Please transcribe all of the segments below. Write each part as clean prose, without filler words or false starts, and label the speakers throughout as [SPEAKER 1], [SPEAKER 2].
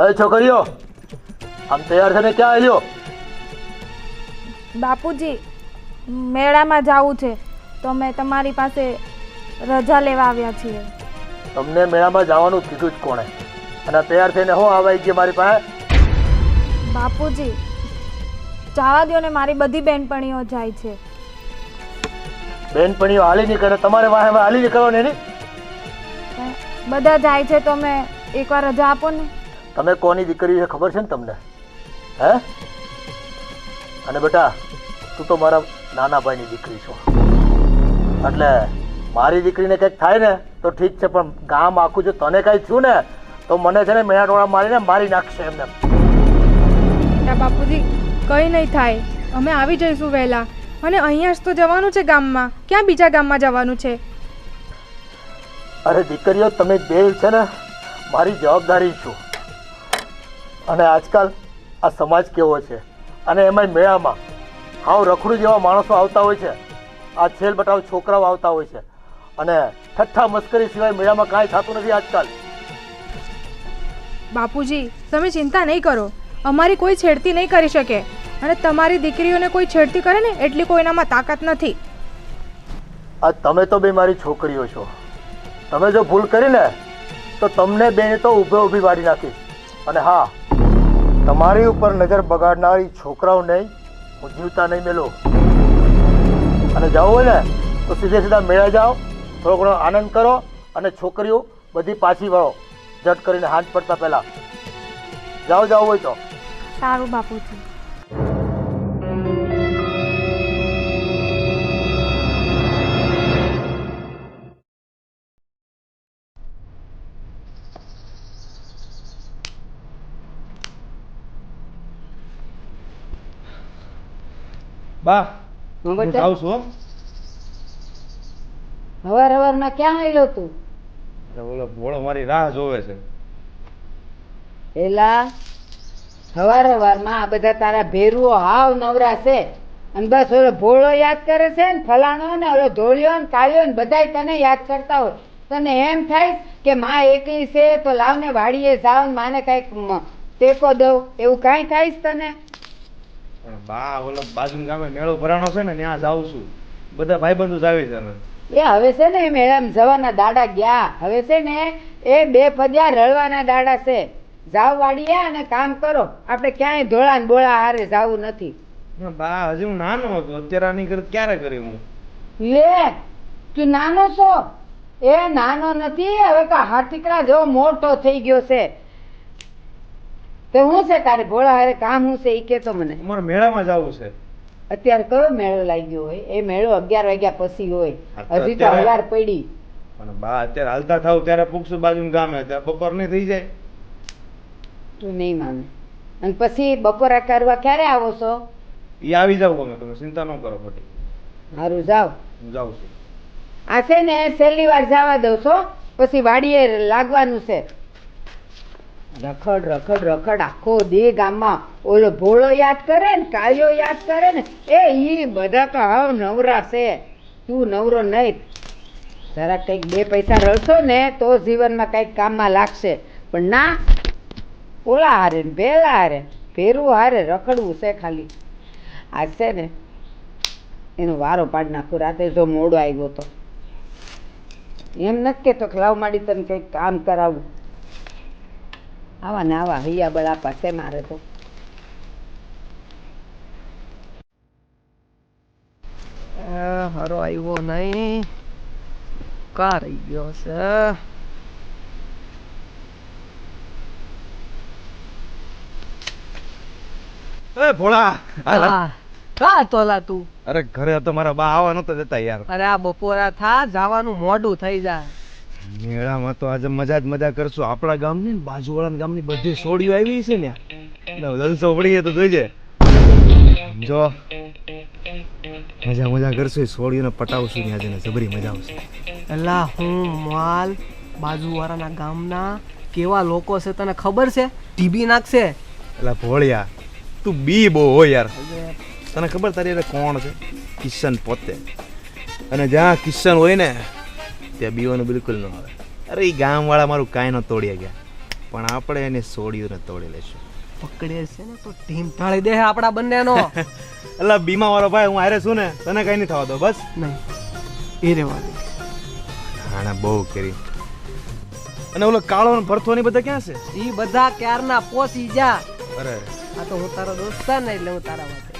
[SPEAKER 1] અરે છોકરીઓ, આમ તૈયાર થઈને ક્યાં આવ્યો?
[SPEAKER 2] બાપુજી, મેળામાં જવું છે તો મેં તમારી પાસે રજા લેવા આવ્યા છીએ.
[SPEAKER 1] તમને મેળામાં જવાનું કીધું જ કોણે? અને તૈયાર થઈને હું આવી ગઈ મારી પાસે?
[SPEAKER 2] બાપુજી, જવા દો ને, મારી બધી બહેનપણીઓ જાય છે.
[SPEAKER 1] બેનપણીઓ હાલી નીકળે, તમારે વાહે હાલી નીકળવાની એની?
[SPEAKER 2] બધા જાય છે તો મેં એકવાર રજા આપો ને.
[SPEAKER 1] તમે કોની દીકરી છે ખબર છે ને તમને? હે? અને બેટા, તું તો મારા નાના ભાઈની દીકરી છો, એટલે મારી દીકરીને કંઈક થાય ને તો ઠીક છે, પણ ગામ આખું જો તને કંઈ થયું ને તો મને છે ને મેળા ટોળા મારીને મારી નાખશે એમને.
[SPEAKER 3] બાપુજી, કંઈ નહીં થાય, અમે આવી જઈશું વહેલા. અને અહીંયા જ તો જવાનું છે ગામમાં, ક્યાં બીજા ગામમાં જવાનું છે?
[SPEAKER 1] અરે દીકરીઓ, તમે બે છે ને મારી જવાબદારી છું. અને આજકાલ આ સમાજ કેવો છે, અને એમાંય મેળામાં હાવ રખડું જેવા માણસો આવતા હોય છે, આ છેલ બટાવ છોકરાઓ આવતા હોય છે, અને ઠઠ્ઠા મસ્કરી સિવાય મેળામાં કાંઈ થતું નથી આજકાલ.
[SPEAKER 3] બાપુજી, તમે ચિંતા નહીં કરો, અમારી કોઈ છેડતી નહીં કરી શકે. અને તમારી દીકરીઓને કોઈ છેડતી કરે ને એટલી કોઈનામાં તાકાત નથી.
[SPEAKER 1] આ તમે તો બે મારી છોકરીઓ છો, તમે જો ભૂલ કરી ને તો તમને બેને તો ઊભે ઊભી વાળી નાખીશ. અને હા, તમારી ઉપર નજર બગાડનારી છોકરાઓ નહીં, હું જીવતા નહીં મેલો. અને જવું હોય ને તો સીધે સીધા મેળા જાઓ, થોડો ઘણો આનંદ કરો, અને છોકરીઓ બધી પાછી વળો ઝટ કરીને હાથ પડતા પહેલા. જાઓ જાઓ હોય તો.
[SPEAKER 2] સારું બાપુજી.
[SPEAKER 4] બા, હું જાઉં છું.
[SPEAKER 5] હવારમાં ક્યાં આવેલો તું?
[SPEAKER 4] ઓલો ભોળો મારી રાહ જોવે છે.
[SPEAKER 5] એલા, હવારમાં આ બધા તારા ભેરુઓ હાવ નવરા છે, અને બસ ઓલો ભોળો યાદ કરે છે ને, ફલાણો ને ઓલો ધોળિયો ને કાળિયો ને બધાય તને યાદ કરતા હોય. તને એમ થાય કે માં એકલી છે તો લાવને વાડીએ જાવ ને માને કઈક ટેકો દઉં, એવું કાંઈ થાય છે તને?
[SPEAKER 4] પણ બા, ઓલો બાજુ ગામે મેળો ભરાણો છે ને ત્યાં જાઉં છું, બધા ભાઈબંધો જ આવી છે.
[SPEAKER 5] એ હવે છે ને મેળામાં જવાના દાડા ગયા, હવે છે ને એ બે પદ્યા રળવાના દાડા છે. જાવ વાડીએ અને કામ કરો, આપણે ક્યાંય ધોળા ને બોળા હારે જાવું નથી.
[SPEAKER 4] બા, હજી હું નાનો હતો, અત્યારે આની કરત ક્યારે કરી હું?
[SPEAKER 5] લે, તું નાનો છો? એ નાનો નથી, હવે તો હાથીકડા જેવો મોટો થઈ ગયો છે. તો હું છે તારે ભોળા હારે કામ હું છે એ કેતો મને.
[SPEAKER 4] અમારે મેળામાં જવું છે.
[SPEAKER 5] અત્યારે કયો મેળો લાગ્યો હોય? એ મેળો 11 વાગ્યા પછી હોય, હજી તો હવાર પડી.
[SPEAKER 4] પણ બા, અત્યારે હાલતા થાવ ત્યારે પૂછશું બાજુ ગામે, ત્યાં બપોર નહીં થઈ જાય.
[SPEAKER 5] તું નહીં માને. અને પછી બપોરા કરવા ક્યારે આવો છો?
[SPEAKER 4] એ આવી જાવ અમે, તમે ચિંતા ન કરો ખોટી.
[SPEAKER 5] સારું, જાવ.
[SPEAKER 4] હું જાઉં છું.
[SPEAKER 5] આ છે ને છેલ્લી વાર જવા દઉં છો, પછી વાડીએ લાગવાનું છે. રખડ રખડ રખડ આખો દી ગામમાં ઓલો ભોળો યાદ કરે ને, કાળિયો યાદ કરે ને, ઈ બધા તો હાવ નવરા છે. તું નવરો નહીં. જરા કંઈક બે પૈસા રળશો ને તો જીવનમાં કંઈક કામમાં લાગશે. પણ ના, ઓલા હારે ને ભેલા હારે ભેરું હારે રખડવું છે ખાલી. આજ છે ને એનો વારો પાડી નાખું. રાતે જો મોડો આવ્યો તો એમ નથી કહેતો કે લાવ માડી તને કંઈક કામ કરાવું. આવા ને આવા હૈયા બળા પાસે મારે તો.
[SPEAKER 6] હારો આવ્યો નહીં, કા રહી ગયો છે?
[SPEAKER 4] એ ભોળા,
[SPEAKER 6] કા તોલા તું?
[SPEAKER 4] અરે ઘરે તો મારા બા આવવા નતો દેતા યાર.
[SPEAKER 6] અરે આ બપોરા થા, જવાનું મોડું થઈ જાય.
[SPEAKER 4] મેળામાં તો આજે મજા જ મજા કરશું. આપણા ગામની ને બાજુવાળા ગામની બધી સોડીઓ આવી છે ને, જલસો પડી તો જોઈજે. જો મજા મજા કરશું, સોડીઓને પટાવશું ને આજે જબરી મજા આવશે.
[SPEAKER 6] એલા હું માલ બાજુવાળાના ગામના કેવા લોકો છે તને ખબર છે? ટીબી નાખશે.
[SPEAKER 4] એલા ભોળિયા, તું બી બહુ હો યાર. તને ખબર તારી અરે કોણ છે? કિશન પોતે. અને જ્યાં કિશન હોય ને ત્યાં બીવાનું બિલકુલ ન આવે. અરે એ ગામવાળા મારું કાંઈ ન તોડી ગયા. પણ આપણે એની સોડીઓને તોડી લેશું.
[SPEAKER 6] પકડે છે ને તો ટીમ ટાળી દે આપણા બંનેનો.
[SPEAKER 4] એટલે બીમા વાળો ભાઈ હું હારે છું ને, તને કઈ નહીં થવા દો બસ.
[SPEAKER 6] નહીં એ રેવા દે.
[SPEAKER 4] આને બહુ કરી. અને ઓલો કાળો ને ભરથો ને બધા ક્યાં છે?
[SPEAKER 6] ઈ બધા ક્યારના પોસી જા.
[SPEAKER 4] અરે
[SPEAKER 6] આ તો હું તારો દોસ્તાર ને એટલે હું તારા માટે.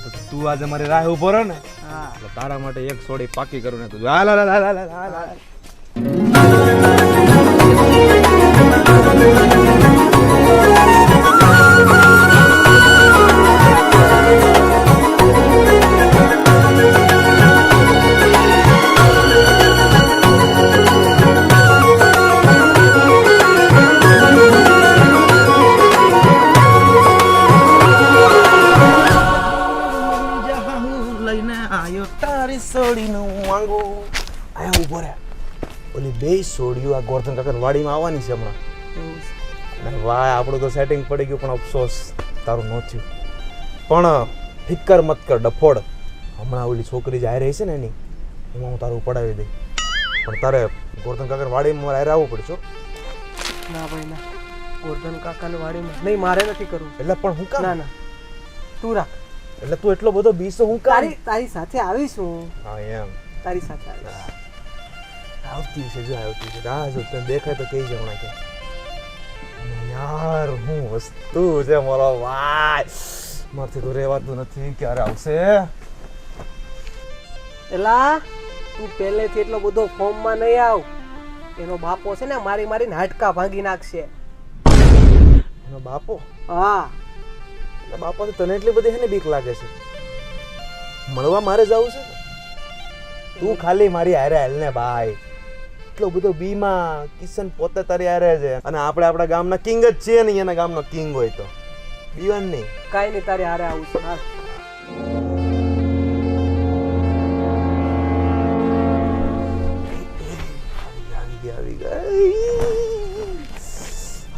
[SPEAKER 4] તો તું આજે મારી રાહ ઉભો રહે ને,
[SPEAKER 6] હા
[SPEAKER 4] એટલે તારા માટે એક સોડી પાકી કરું ને તું. હાલ હાલ હાલ હાલ હાલ હાલ. ઓલી બે સોડીઓ આ ગોર્ધન કાકા વાડીમાં આવવાની છે હમણાં. અને વાહ આપણું તો સેટિંગ પડી ગયું, પણ અફસોસ તારું ન થયું. પણ ફિકર મત કર ડફોડ, હમણાં ઓલી છોકરી જે આવી રહી છે ને એની એમાં હું તારું પડાવી દઈ. પણ તારે ગોર્ધન કાકા વાડીમાં મારે આવવું પડશે.
[SPEAKER 6] ના ભાઈ ના, ગોરધન કાકાને વાડીમાં નહીં, મારે નથી કરવું.
[SPEAKER 4] એટલે પણ હું કામ?
[SPEAKER 6] ના ના તું રાખ.
[SPEAKER 4] એટલે તું એટલો બધો બીસો હું કામ?
[SPEAKER 6] તારી સાથે આવીશ હું.
[SPEAKER 4] હા એમ
[SPEAKER 6] તારી સાથે આવીશ.
[SPEAKER 4] આવતી છે, જો આવતી છે. રાહ જો, તને દેખાય તો કઈ જમણા કે યાર હું વસ્તુ છે મારો ભાઈ, મારથી તો રહેવાતું નથી. ક્યારે આવશે?
[SPEAKER 6] એલા તું પહેલેથી એટલો બધો ફોર્મમાં નહીં આવ. એનો બાપો છે ને મારી મારીને હાડકા ભાંગી નાખશે.
[SPEAKER 4] એનો બાપો?
[SPEAKER 6] હા
[SPEAKER 4] એટલે બાપાથી તને એટલી બધી હે ને બીક લાગે છે? મળવા મારે જવું છે ને? તું ખાલી મારી હારે હાલ ને ભાઈ. એટલો બધો બીમા કિશન પોતે તારી હારે છે, અને આપણે આપણા ગામના કિંગ જ છીએ ને, એના ગામનો કિંગ હોય તો બીવાન નહીં.
[SPEAKER 6] કાઈ નહીં, તારી હારે આવું છું. હા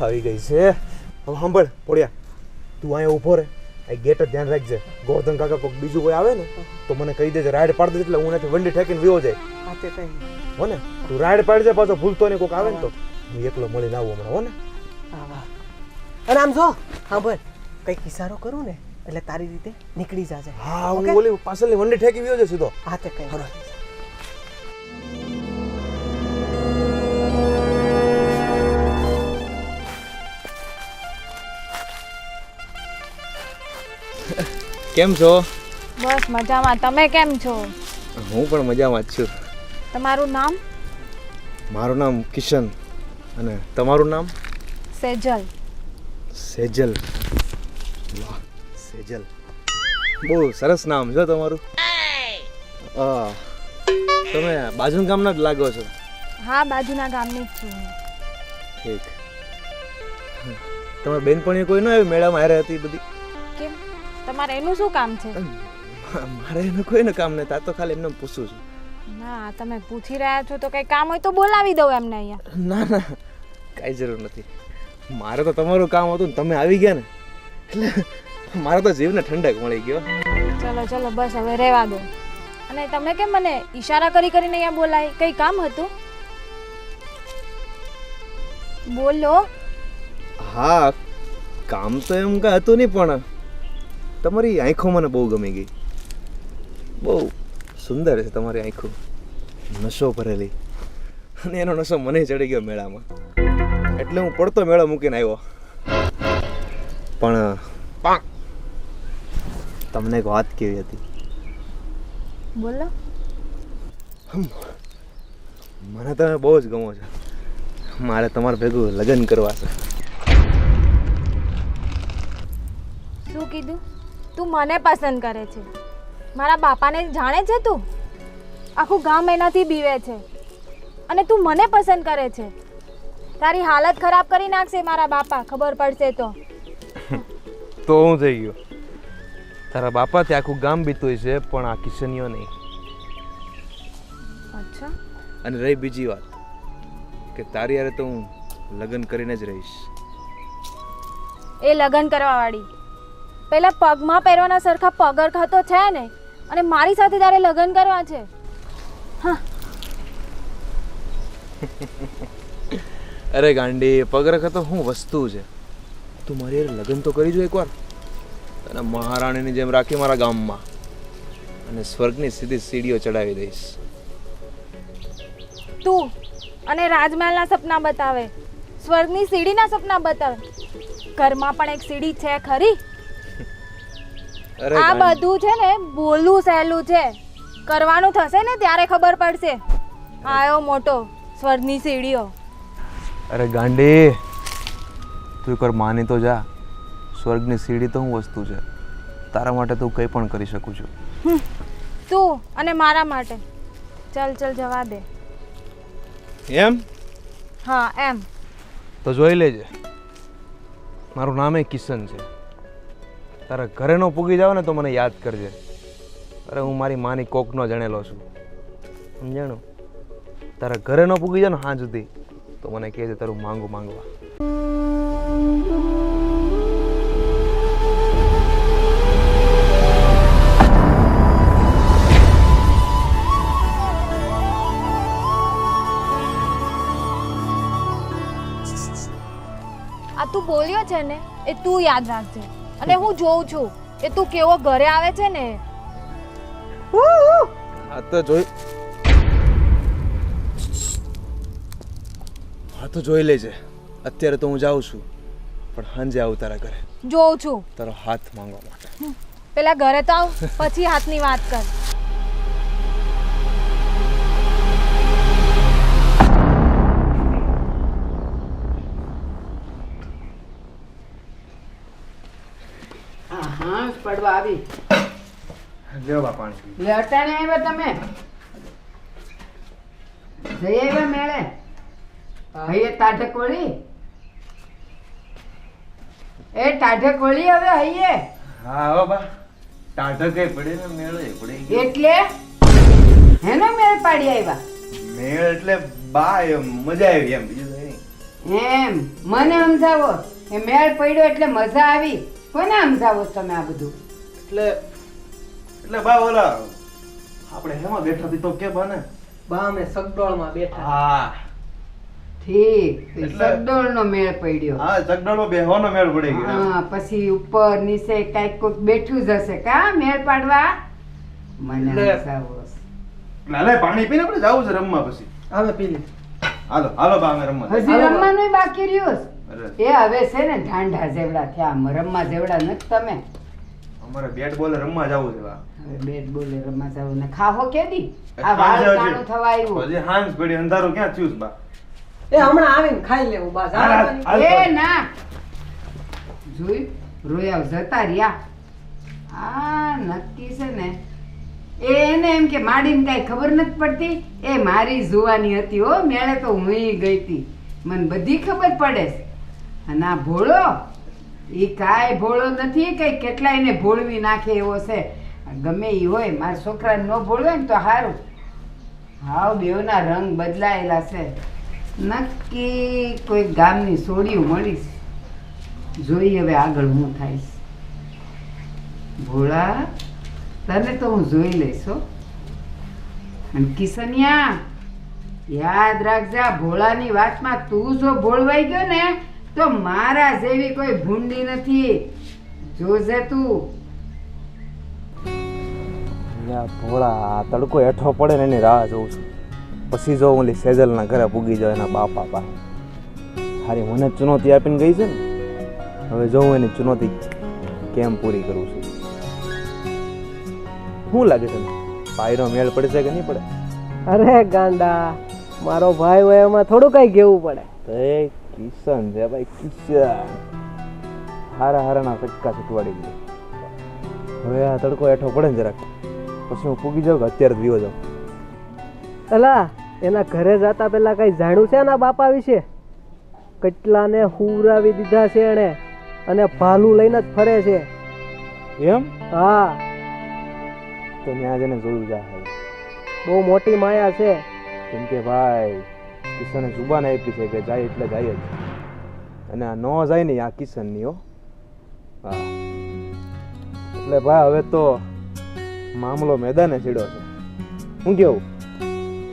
[SPEAKER 4] આવી ગઈ છે. હવે સાંભળ પોડિયા, તું અહીંયા ઊભો રહે, આ ગેટ જ ધ્યાન રાખજે. ગોર્ધન કાકા કોઈક બીજું કોઈ આવે ને તો મને કહી દેજે, રાઈડ પાડી દેજે, એટલે હું નથી વંડી ઠેકીને વિવો જાય.
[SPEAKER 6] હા તે કઈ
[SPEAKER 4] હો ને? તું રાઈડ પાડજે, પાછો ભૂલતો નહીં. કોઈક આવે ને તો હું એકલો મળીને આવું હમણાં. હો ને?
[SPEAKER 6] હા વાહ. અને આમ જો સાંભળ, કંઈક ઇશારો કરું ને એટલે તારી રીતે નીકળી જાજે.
[SPEAKER 4] હા હું ઓલી પાછળની વંડી ઠેકી વિવો જાય સીધો.
[SPEAKER 6] હા તે કઈ
[SPEAKER 4] કેમ છો?
[SPEAKER 2] બસ મજામાં. તમે કેમ છો?
[SPEAKER 4] હું પણ મજામાં જ છું.
[SPEAKER 2] તમારું નામ?
[SPEAKER 4] મારું નામ કિશન. અને તમારું નામ?
[SPEAKER 2] સેજલ.
[SPEAKER 4] સેજલ. વાહ સેજલ, બહુ સરસ નામ છે તમારું. તમે બાજુના ગામના જ લાગો છો.
[SPEAKER 2] હા, બાજુના ગામની જ છું હું.
[SPEAKER 4] ઠીક. તમારા બેનપણીઓ કોઈ ન આવી મેળામાં હારે હતી બધી?
[SPEAKER 2] કેમ, તમારે એનું શું કામ છે?
[SPEAKER 4] મારે એનું કોઈ કામ નથી, આ તો ખાલી એમને પૂછું છું.
[SPEAKER 2] ના, તમે પૂછી રહ્યા છો તો કંઈ કામ હોય તો બોલાવી દઉં એમને અહીંયા.
[SPEAKER 4] ના ના, કાંઈ જરૂર નથી. મારે તો તમારું કામ હતું ને તમે આવી ગયા ને, એટલે મારે તો જીવને ઠંડક મળી ગયો.
[SPEAKER 2] ચલો ચલો બસ હવે રહેવા દો. અને તમે કેમ મને ઈશારા કરી કરીને અહીંયા બોલાય? કંઈ કામ હતું? બોલો.
[SPEAKER 4] હા કામ તો એમ કાંઈ હતું નહીં, પણ તમારી આંખો મને બહુ ગમી ગઈ. બહુ સુંદર છે તમારી આંખો, નશો ભરેલી. અને એનો નશો મને ચડી ગયો મેળામાં, એટલે હું પડતો મેળો મૂકીને આવ્યો. પણ તમને એક વાત કેવી હતી?
[SPEAKER 2] બોલો.
[SPEAKER 4] મને તમે બહુ જ ગમો છો. મારે તમારે ભેગું લગ્ન કરવા છે.
[SPEAKER 2] શું કીધું? તું મને પસંદ કરે છે? મારા બાપાને જાણે છે તું? આખું ગામ એનાથી બીવે છે અને તું મને પસંદ કરે છે? તારી હાલત ખરાબ કરી નાખશે મારા બાપા, ખબર પડશે તો.
[SPEAKER 4] તો હું થઈ ગયો, તારા બાપાથી આખું ગામ બીતું છે, પણ આ કિશનીઓ નહીં.
[SPEAKER 2] અચ્છા.
[SPEAKER 4] અને રહી બીજી વાત, કે તારી યારે તો હું લગ્ન કરીને જ રહીશ.
[SPEAKER 2] એ લગ્ન કરવા વાળી પેલા પગમાં પહેરવાના સરખા પગરખા તો છે ને, અને મારી સાથે તારે લગ્ન કરવા છે? હા.
[SPEAKER 4] અરે ગાંડી, પગરખા તો શું વસ્તુ છે. તું મારી હારે લગ્ન તો કરી જો એકવાર. તને મહારાણીની જેમ રાખી મારા ગામમાં અને સ્વર્ગની સીધી સીડીઓ ચડાવી દઈશ.
[SPEAKER 2] તું અને રાજમહેલના સપના બતાવે, સ્વર્ગની સીડીના સપના બતાવે. ઘરમાં પણ એક સીડી છે ખરી?
[SPEAKER 4] અરે
[SPEAKER 2] આ બધું છે ને બોલવું સહેલું છે, કરવાનું થશે ને ત્યારે ખબર પડશે. આયો મોટો સ્વર્ગની સીડીઓ.
[SPEAKER 4] અરે ગાંડી, તું એકવાર માની તો જા. સ્વર્ગની સીડી તો શું વસ્તુ છે. તારા માટે તું કંઈ પણ કરી શકું છું.
[SPEAKER 2] તું અને મારા માટે. ચલ ચલ જવા દે.
[SPEAKER 4] એમ
[SPEAKER 2] હા એમ.
[SPEAKER 4] તો જોઈ લેજે, મારું નામ કિશન છે. તારા ઘરે નો પૂગી જાવ ને તો મને યાદ કરજે. અરે હું મારી માની કોકનો જણેલો છું, સમજાણું? તારા ઘરે નો પૂગી જાવ ને હા સુધી તો મને કહેજે તારું માંગવા.
[SPEAKER 2] આ તું બોલ્યો છે ને એ તું યાદ રાખજે. અને હું જોઉં છું એ તું કેવો ઘરે આવે છે ને.
[SPEAKER 4] આ તો જોઈ લેજે. અત્યારે તો હું જાઉં છું, પણ સાંજે આવું તારા ઘરે
[SPEAKER 2] જોઉં છું.
[SPEAKER 4] તારો હાથ માંગવા માટે.
[SPEAKER 2] પેલા ઘરે તો આવ, પછી હાથની વાત કર.
[SPEAKER 5] હા પડવા આવી.
[SPEAKER 4] લ્યો બા પાણી.
[SPEAKER 5] લે અટાણે આવ્યા તમે? જઈ આવ્યા મેળે? હૈયે ટાઢક વળી? એ ટાઢક વળી હવે હૈયે?
[SPEAKER 4] હા હો બા, ટાઢકે પડે ને મેળે પડી ગયો.
[SPEAKER 5] એટલે હેનો મેળ પાડી આવ્યા?
[SPEAKER 4] મેળ એટલે બા એમ મજા આવી એમ, બીજું કંઈ નહીં.
[SPEAKER 5] એમ મને સમજાવો. એ મેળ પડ્યો એટલે મજા આવી. કોને સમજાવો તમે આ બધું?
[SPEAKER 4] એટલે બા ઓલા આપણે હેમાં બેઠા હતી તો કે બા ને?
[SPEAKER 6] બા અમે સગડોળમાં બેઠા.
[SPEAKER 4] હા
[SPEAKER 5] ઠીક.
[SPEAKER 4] એટલે-
[SPEAKER 5] સગડોળનો મેળ પડ્યો.
[SPEAKER 4] હા, ચકડોળમાં બેહવાનો મેળ પડી ગયો.
[SPEAKER 5] હા પછી ઉપર નીચે કઈક કોઈક બેઠું જ હશે કા મેળ પાડવા? મને
[SPEAKER 6] એટલે-
[SPEAKER 5] સમજાવો.
[SPEAKER 4] લાલે પાણી પીને આપણે જાવું છે રમવા પછી.
[SPEAKER 6] અમે પી લીધું.
[SPEAKER 4] હાલો બા અમે રમવા
[SPEAKER 5] હજી
[SPEAKER 6] હાલો.
[SPEAKER 5] રમવાનું બાકી રહ્યું છે?
[SPEAKER 4] અરે
[SPEAKER 5] એ હવે છે ને ઢાંઢા જેવડા થયા, રમવા જેવડા નથી તમે.
[SPEAKER 4] અમારે બેટ બોલે રમવા જાવું છે બા.
[SPEAKER 5] હવે બેટ બોલે રમવા જાવ ને ખાહો કેદી? આ
[SPEAKER 4] સાંજે
[SPEAKER 5] વાળ
[SPEAKER 4] હજી-
[SPEAKER 5] કાણું થવા આવ્યું.
[SPEAKER 4] હજી હાંજ પડી, અંધારું ક્યાં થયું છે બા?
[SPEAKER 6] એ હમણાં આવીને ખાઈ લેવું બસ.
[SPEAKER 4] હાલ, હાલ, હાલ.
[SPEAKER 5] એ ના જોઈ રોયા જતા રહ્યા. આ નક્કી છે ને એને એમ કે માડીને કાંઈ ખબર નથી પડતી. એ મારી જુવાની હતી હો, મેળે તો હું ગઈ હતી, મને બધી ખબર પડે છે. અને આ ભોળો એ કાંઈ ભોળો નથી, કઈ કેટલાય ને ભોળવી નાખે એવો છે. ગમે એ હોય, મારા છોકરાને ન ભોળવે ને તો સારું. હાવ બેવના રંગ બદલાયેલા છે. નક્કી કોઈ ગામની સોડિયું મળીશ. જોઈ હવે આગળ હું થાય. ભોળા તને તો હું જોઈ લઈશ હો. અને કિશનિયા યાદ રાખજે, આ ભોળાની વાતમાં તું જો ભોળવાઈ ગયો ને તો મારા જેવી કોઈ ભૂંડી નથી. જોજે તું.
[SPEAKER 4] ભોળા તડકો હેઠો પડે ને એની રાહ જોઉં છું. પછી જો ઓલી સેજલના ઘરે પૂગી જાય એના બાપા પા. હારી મને ચુનૌતી આપીને ગઈ છે ને, હવે જો હું એની ચુનૌતી કેમ પૂરી કરું છું. શું લાગે તને, ભાઈનો મેળ પડશે કે નહીં પડે?
[SPEAKER 6] અરે ગાંડા, મારો ભાઈ હોય એમાં થોડું કઈ કેવું પડે.
[SPEAKER 4] એ કિશન છે ભાઈ, કિશન હારાના સક્કા સટવાડી ગયો. હવે આ તડકો હેઠો પડે ને જરાક પછી હું પૂગી જાઉં કે અત્યારે જ વિયો જાઉં?
[SPEAKER 6] અલા એના ઘરે જતા પેલા કઈ જાણ્યું છે એના બાપા વિશે? કેટલાને હુરાવી દીધા છે એને, અને ભાલું લઈને જ ફરે છે.
[SPEAKER 4] એમ?
[SPEAKER 6] હા,
[SPEAKER 4] તો ત્યાં જઈને જોયું જા. હવે
[SPEAKER 6] બહુ મોટી માયા છે.
[SPEAKER 4] કેમ કે ભાઈ કિશને જુબાન આપી છે કે જાય એટલે જાય જ, અને આ ન જાય ને આ કિશનની હો. હા એટલે ભાઈ હવે તો મામલો મેદાને ચડ્યો છે. હું કેવું?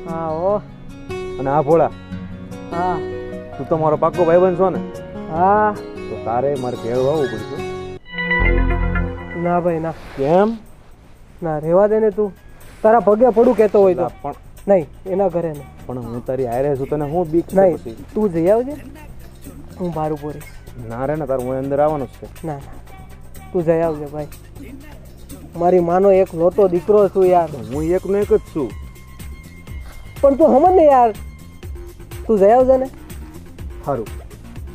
[SPEAKER 6] હા ઓ
[SPEAKER 4] અને આ ભોળા
[SPEAKER 6] હા
[SPEAKER 4] તું તો મારો પાક્કો ભાઈબંધ છો ને,
[SPEAKER 6] હા.
[SPEAKER 4] તો તારે મારે ભેળ વાવવું પડશે.
[SPEAKER 6] ના ભાઈ ના,
[SPEAKER 4] કેમ?
[SPEAKER 6] ના રહેવા દે ને તું. તારા પગે પડું કહેતો હોય તો.
[SPEAKER 4] પણ
[SPEAKER 6] નહીં, એના ઘરે નહીં.
[SPEAKER 4] પણ હું તારી હારે છું, તને હું બીક છે
[SPEAKER 6] નહીં,
[SPEAKER 4] પછી?
[SPEAKER 6] તું જઈ આવજે, હું બહાર ઊભો રહીશ.
[SPEAKER 4] ના રે ને, તારું હું અંદર આવવાનું જ છે.
[SPEAKER 6] ના ના, તું જઈ આવજે ભાઈ. મારી માનો એક લોટો દીકરો છું યાર.
[SPEAKER 4] હું એકનો એક જ છું.
[SPEAKER 6] પણ તું સમજ ને યાર, તું જઈ આવજે ને.
[SPEAKER 4] સારું,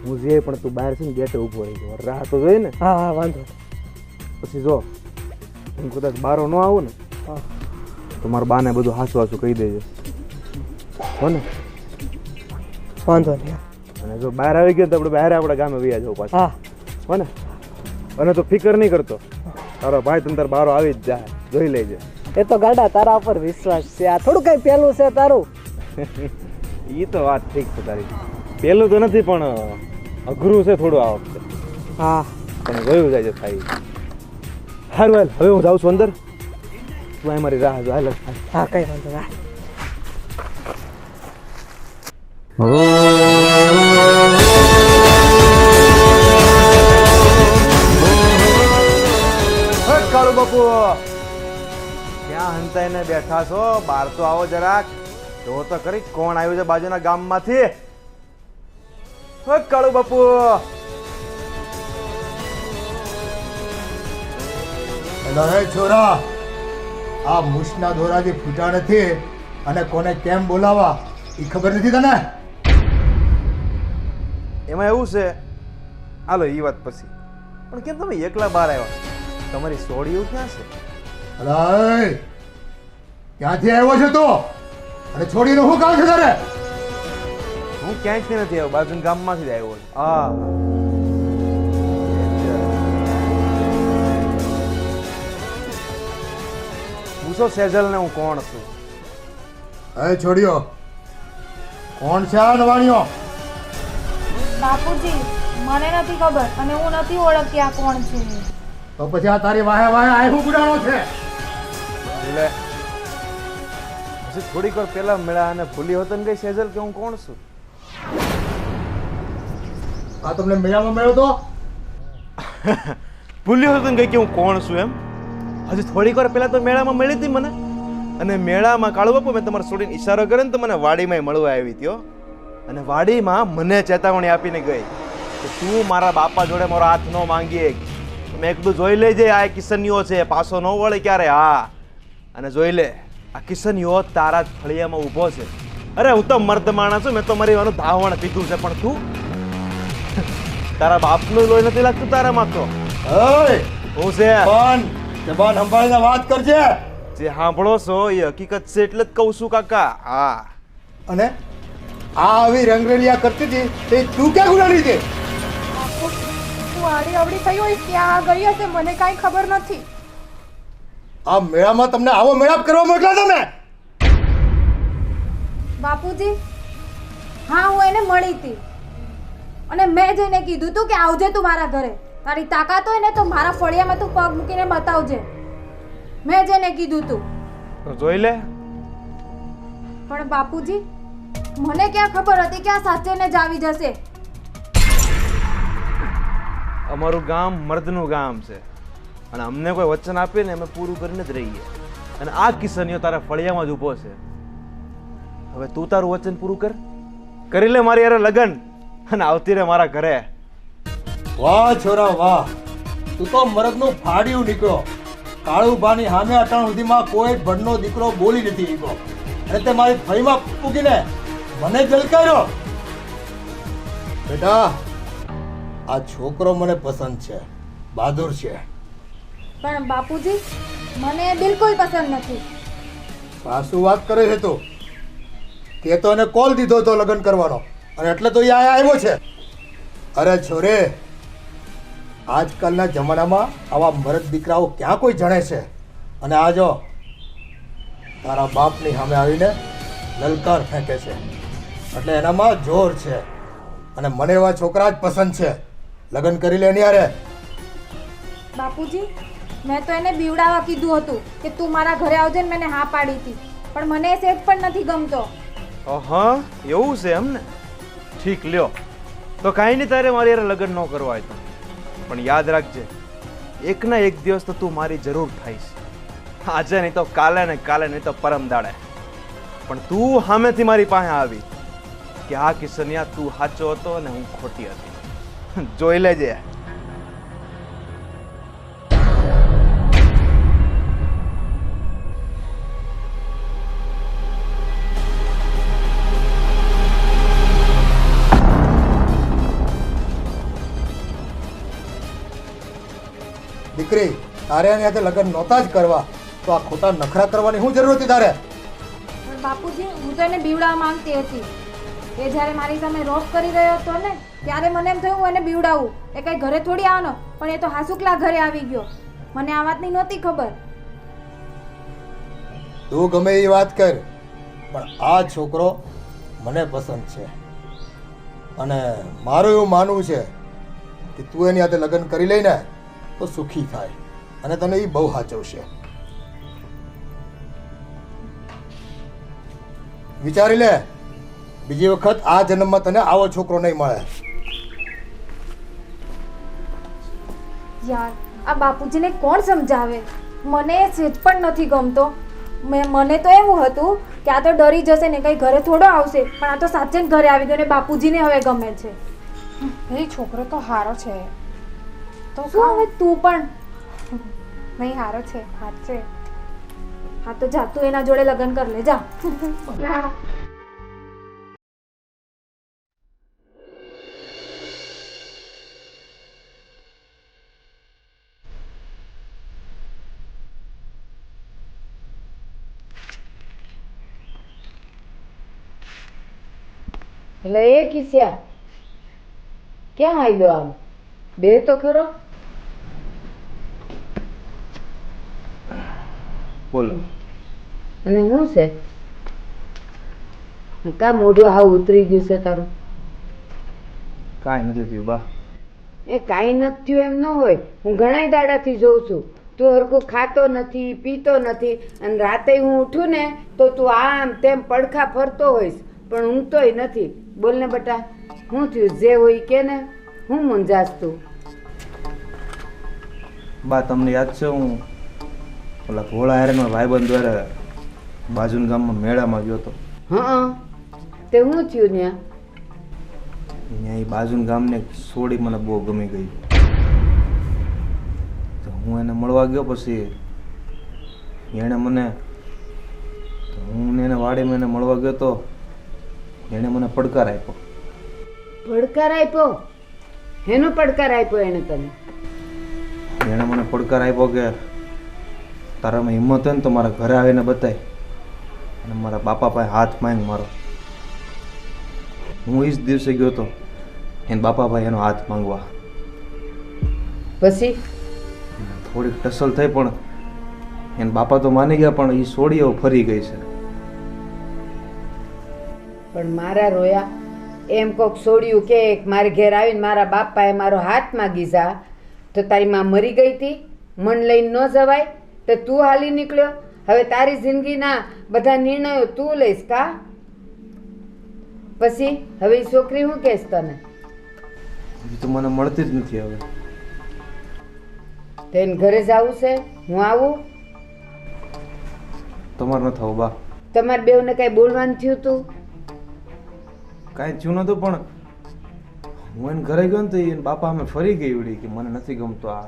[SPEAKER 4] હું જે પણ તું બહાર છે ને ગેટે ઊભો રહી ગયો, રાહ તો જોઈ ને.
[SPEAKER 6] હા હા, વાંધો નહીં.
[SPEAKER 4] પછી જો હું કદાચ બારો ન આવું ને
[SPEAKER 6] હા
[SPEAKER 4] તો મારા બાને બધું હાસું હાસું કહી દેજે, હો ને.
[SPEAKER 6] વાંધો નહીં.
[SPEAKER 4] અને જો બહાર આવી ગયો તો આપણે બહાર આપણા ગામે વયા જવું પાછું,
[SPEAKER 6] હા
[SPEAKER 4] હો ને. અને તો ફિકર નહીં કરતો, તારો ભાઈ તને તાર બારો આવી જ જાય, જોઈ લેજે.
[SPEAKER 6] એ તો ગાડા તારા ઉપર વિશ્વાસ છે. આ થોડું કઈ પહેલું છે તારું.
[SPEAKER 4] એ તો વાત ઠીક છે તારી, પહેલું તો નથી પણ અઘરું છે થોડું આ વખતે,
[SPEAKER 6] હા
[SPEAKER 4] પણ જોયું જાય છે થાય. હારું હાલ, હવે હું જાઉં છું અંદર, તું અહીં મારી રાહ જો. હાલ
[SPEAKER 6] હા, કઈ વાંધો નહીં.
[SPEAKER 4] કાળુ બાપુ ક્યાં હંતાઈને બેઠા છો? બહાર તો આવો જરાક, જો તો ખરી કોણ આવ્યું છે બાજુના ગામમાંથી. કાળુ બાપુ
[SPEAKER 1] એલો હે છોરા, આ મૂછના દોરાથી ફૂટા નથી અને કોને કેમ બોલાવા એ ખબર નથી તને?
[SPEAKER 4] એમાં એવું છે, હાલો એ વાત પછી. પણ કેમ તમે એકલા બહાર આવ્યા? તમારી સોડીઓ ક્યાં છે?
[SPEAKER 1] અરે ક્યાંથી આવ્યો છે તું? અને છોડીને શું કામ છે તારે?
[SPEAKER 4] હું ક્યાંયથી નથી આવ્યો, બાજુના ગામમાંથી જ આવ્યો છું. હા, પૂછો સેજલને હું કોણ છું.
[SPEAKER 1] હે છોડીઓ, કોણ છે આ નવાણીઓ?
[SPEAKER 2] બાપુજી, મને નથી ખબર અને હું નથી ઓળખતી આ કોણ છે.
[SPEAKER 1] તો પછી આ તારી વાહે વાહે આયુ ગુડાણો છે?
[SPEAKER 4] એટલે પછી થોડીક વાર પહેલા મળ્યા અને ભૂલી હોત ને કઈ સેજલ કે હું કોણ છું.
[SPEAKER 1] આ તમને મેળામાં મળ્યો તો?
[SPEAKER 4] ભૂલી હોત ને કઈ કે હું કોણ છું એમ? હજી થોડીક વાર પહેલા તો મેળામાં મળી હતી મને, અને મેળામાં કાળુ બાપુ મેં તમારે છોડીને ઈશારો કર્યો ને તો મને વાડીમાં મળવા આવી હતી હો. અને વાડીમાં મને ચેતવણી આપીને ગઈ કે તું મારા બાપા જોડે મારો હાથ ન માંગીએ. મેં કીધું જોઈ લેજે, આ કિશનીઓ છે, પાછો ન વળે ક્યારે. હા, અને જોઈ લે, આ કિશનીઓ તારા જ ફળિયામાં ઊભો છે. અરે હું તો મર્દ માણસ છું, મેં તો મારી વાનું ધાવણ પીધું છે, પણ તું તારા બાપનું લોહી નથી લાગતું તારામાં તો.
[SPEAKER 1] ઓય
[SPEAKER 4] હું છે
[SPEAKER 1] પણ જબાન સંભાળીને વાત કરજે.
[SPEAKER 4] જે સાંભળો છો એ હકીકત છે એટલે જ કહું છું કાકા. હા,
[SPEAKER 1] અને આ આવી રંગરેલિયા કરતી હતી તે તું ક્યાં ગુડાડી હતી?
[SPEAKER 3] બાપુ, તું આડી અવડી થઈ હોય ત્યાં ગઈ હશે, મને કાંઈ ખબર નથી.
[SPEAKER 1] આ મેળામાં તમને આવો મેળાપ કરવા મોકલા તમે?
[SPEAKER 2] બાપુજી, હા હું એને મળી હતી અને મેં જઈને કીધું તું કે આવજે તું મારા ઘરે. તારી તાકાત હોય ને તો મારા ફળિયામાં તું પગ મૂકીને બતાવજે. મેં જઈને કીધું તું.
[SPEAKER 4] તો જોઈ લે.
[SPEAKER 2] પણ બાપુજી, મને ક્યાં ખબર હતી કે આ સાચેને જ આવી જશે.
[SPEAKER 4] અમારું ગામ મર્દનું ગામ છે અને અમને કોઈ વચન આપે ને અમે પૂરું કરીને જ રહીએ. અને આ કિશનીઓ તારા ફળિયામાં જ ઊભો છે. હવે તું તારું વચન પૂરું કરી લે મારી યાર લગન, અને આવતી રે મારા ઘરે.
[SPEAKER 1] વાહ છોરા વાહ, તું તો મરદનું ફાડ્યું નીકળો. કાળુબાની સામે અટાણ સુધીમાં કોઈ ભડનો દીકરો બોલી નથી નીકળો, અને તે મારી ફળીમાં પૂગીને મને જલકાર્યો. બેટા, આ છોકરો મને પસંદ છે, બહાદુર છે.
[SPEAKER 2] પણ બાપુજી, મને બિલકુલ પસંદ નથી.
[SPEAKER 1] સાસુ વાત કરે છે તું? તે તો એને કોલ દીધો તો લગ્ન કરવાનો, અને એટલે તો એ આવ્યો છે. અરે છોરે, આજકાલના જમાનામાં આવા મરદ દીકરાઓ ક્યાં કોઈ જણે છે? અને આ જો તારા બાપની સામે આવીને લલકાર ફેંકે છે, એટલે એનામાં જોર છે. અને મને એવા છોકરા જ પસંદ છે. લગ્ન કરી લે એની હારે.
[SPEAKER 2] બાપુજી, મેં તો એને બીવડાવવા કીધું હતું કે તું મારા ઘરે આવજે ને મેં હા પાડી હતી, પણ મને એ સેજ પણ નથી ગમતો.
[SPEAKER 4] હા, એવું છે એમ ને? ઠીક લ્યો, તો કાંઈ નહીં, તારે મારી યાર લગ્ન ન કરવા હોય તો. પણ યાદ રાખજે, એક ના એક દિવસ તો તું મારી જરૂર થઈશ. આજે નહીં તો કાલે, ને કાલે નહીં તો પરમ દાડે. પણ તું સામેથી મારી પાસે આવી કે આ કિશનિયા તું સાચો હતો અને હું ખોટી હતી. જોઈ લેજે.
[SPEAKER 1] દીકરી, તારે એની સાથે લગ્ન નહોતા જ કરવા તો આ ખોટા નખરા કરવાની શું જરૂર હતી તારે?
[SPEAKER 2] પણ બાપુજી, હું તો એને બીવડાવવા માંગતી હતી. એ જ્યારે મારી સામે રોપ કરી રહ્યો હતો ને, ત્યારે મને એમ થયું હું એને બીવડાવું. એ કઈ ઘરે થોડી આવવાનો, પણ એ તો હાસુકલા ઘરે આવી ગયો. મને આ વાતની નહોતી ખબર.
[SPEAKER 1] તું ગમે એ વાત કર, પણ આ છોકરો મને પસંદ છે અને મારું એવું માનવું છે કે તું એની સાથે લગ્ન કરી લઈને તો સુખી થાય અને તને એ બહુ સાચવશે. વિચારી લે, બીજી વખત આ જન્મમાં તને આવો છોકરો નહીં મળે.
[SPEAKER 2] યાર, આ બાપુજીને કોણ સમજાવે? મને સેજ પણ નથી ગમતો. મને તો એવું હતું કે આ તો ડરી જશે ને, કઈ ઘરે થોડો આવશે, પણ આ તો સાચે જ ઘરે આવી ગયો ને બાપુજીને હવે ગમે છે.
[SPEAKER 3] એ છોકરો તો હારો છે. તો
[SPEAKER 2] શું હવે તું પણ?
[SPEAKER 3] નહીં, હારો છે, હાથ છે.
[SPEAKER 2] હા તો જા, તું એના જોડે લગ્ન કર લે, જા.
[SPEAKER 5] એટલે એ કિસ્યા ક્યાં આવ્યો? આમ બે તો ખરો.
[SPEAKER 4] બોલો.
[SPEAKER 5] અને શું છે? કા મોઢું હાવ ઉતરી ગયું છે તારું?
[SPEAKER 4] કાંઈ નથી થયું બા.
[SPEAKER 5] એ કાંઈ નથી થયું એમ ન હોય. હું ઘણા દાડાથી જોઉં છું, તું હરખું ખાતો નથી, પીતો નથી, અને રાતે હું ઉઠું ને તો તું આમ તેમ પડખા ફરતો હોઈશ, પણ ઊંઘતોય નથી. બોલ ને બટા, શું થયું? જે હોય કે ને, હું મૂંઝાશ તું?
[SPEAKER 4] બા, તમને યાદ છે હું ઓલા ભોળા હારેના ભાઈબંધ દ્વારા બાજુના ગામમાં મેળામાં ગયો હતો.
[SPEAKER 5] હા, તે શું થયું ત્યાં?
[SPEAKER 4] ત્યાં એ બાજુના ગામને સોડી મને બહુ ગમી ગઈ. તો હું એને મળવા ગયો. પછી એણે મને, હું એને વાડીમાં એને મળવા ગયો તો એણે મને પડકાર આપ્યો.
[SPEAKER 5] પડકાર આપ્યો? એનો પડકાર આપ્યો એને તને?
[SPEAKER 4] એણે મને પડકાર આપ્યો કે તારામાં હિંમત હોય ને તો મારા ઘરે આવીને બતાય અને મારા બાપા પાસે હાથ માંગ મારો. હું એ જ દિવસે ગયો હતો એને બાપા ભાઈ એનો હાથ માંગવા.
[SPEAKER 5] પછી
[SPEAKER 4] થોડીક ટસલ થઈ, પણ એને બાપા તો માની ગયા, પણ એ સોડીઓ ફરી ગઈ છે.
[SPEAKER 5] પણ મારા રોયા એમ કોક છોડ્યું કે મારે ઘેર આવીને મારા બાપાએ મારો હાથ માગી જા, તો તારી માં મરી ગઈ હતી? મન લઈને ન જવાય તો તું હાલી નીકળ્યો. હવે તારી જિંદગીના બધા નિર્ણયો તું લઈશ કા? પછી હવે એ છોકરી હું કહેશ તને?
[SPEAKER 4] એ તો મને મળતી જ નથી હવે.
[SPEAKER 5] તેને ઘરે જવું છે, હું આવું?
[SPEAKER 4] તમારે ન થવું બા.
[SPEAKER 5] તમારે બેઉને કઈ બોલવાનું થયું તું?
[SPEAKER 4] કાંઈ થયું નતું, પણ હું એને ઘરે ગયો ને તો એને બાપા અમે ફરી ગઈ ઉડી કે મને નથી ગમતો આ.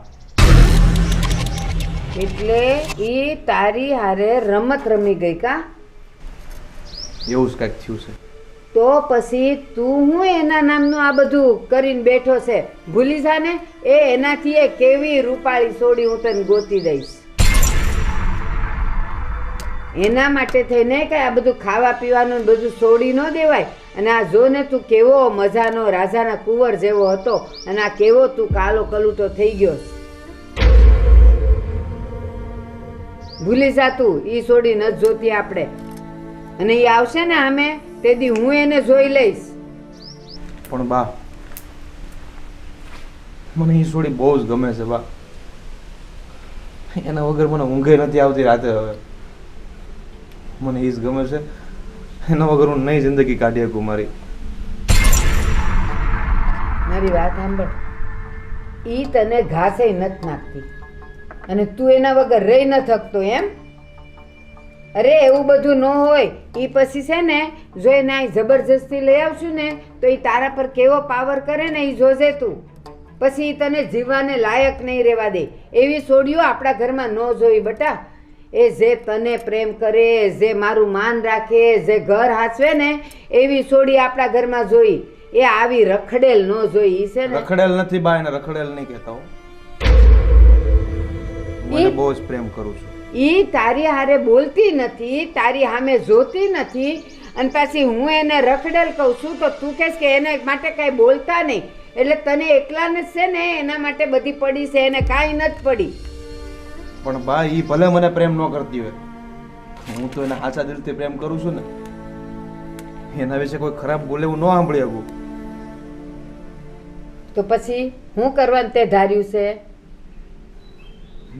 [SPEAKER 5] એટલે એ તારી હારે રમત રમી ગઈ કા?
[SPEAKER 4] એવું જ કાંઈક થયું છે.
[SPEAKER 5] તો પછી તું હું એના નામનું આ બધું કરીને બેઠો છે? ભૂલી જા ને, એ એનાથી એ કેવી રૂપાળી સોડી હું તને ગોતી દઈશ. એના માટે થઈને કઈ આ બધું ખાવા પીવાનું બધું છોડી ન દેવાય. અને આ જો ને તું કેવો મજાનો રાજાના કુંવર જેવો હતો, અને આ કેવો તું કાલો કલૂટો થઈ ગયો. ભૂલી જા તું, ઈ છોડી ન જોતી આપણે. અને એ આવશે ને અમે તે દી હું એને જોઈ લઈશ.
[SPEAKER 4] પણ બા, મને એ સોડી બહુ જ ગમે છે બા. એના વગર મને ઊંઘે નથી આવતી રાતે. હવે મને એ જ ગમે છે. એના વગર હું નહીં જિંદગી કાઢી શકું મારી.
[SPEAKER 5] મારી વાત સાંભળ, ઈ તને ઘાસે નથી નાખતી અને તું એના વગર રહી ન થકતો એમ? અરે એવું બધું ન હોય. ઈ પછી છે ને જો એને અહીં જબરજસ્તી લઈ આવશું ને તો ઈ તારા પર કેવો પાવર કરે ને ઈ જોજે તું. પછી ઈ તને જીવવાને લાયક નહીં રહેવા દે. એવી સોડીઓ આપણા ઘરમાં ન જોઈ બટા. એ જે તને પ્રેમ કરે, જે મારું માન રાખે, જે ઘર હાચવે ને એવી સોડી આપણા ઘરમાં જોઈ. એ આવી રખડેલ ન જોઈ. ઈ છે ને
[SPEAKER 4] રખડેલ નથી બા, એને રખડેલ નહીં કહેતા હો. હું એને બહુ જ પ્રેમ કરું છું.
[SPEAKER 5] ઈ તારી હારે બોલતી નથી, તારી સામે જોતી નથી, અને પાછી હું એને રખડેલ કહું છું તો તું કહેશ કે એને માટે કાંઈ બોલતા નહીં. એટલે તને એકલાને જ છે ને એના માટે બધી પડી છે, એને કાંઈ નથી પડી.
[SPEAKER 4] પણ બા ઈ ભલે મને પ્રેમ ન કરતી હોય, હું તો એને સાચા દિલથી પ્રેમ કરું છું ને. એના વિશે કોઈ ખરાબ બોલે એવું ન સાંભળી શકું.
[SPEAKER 5] તો પછી હું કરવાનું તે ધાર્યું છે?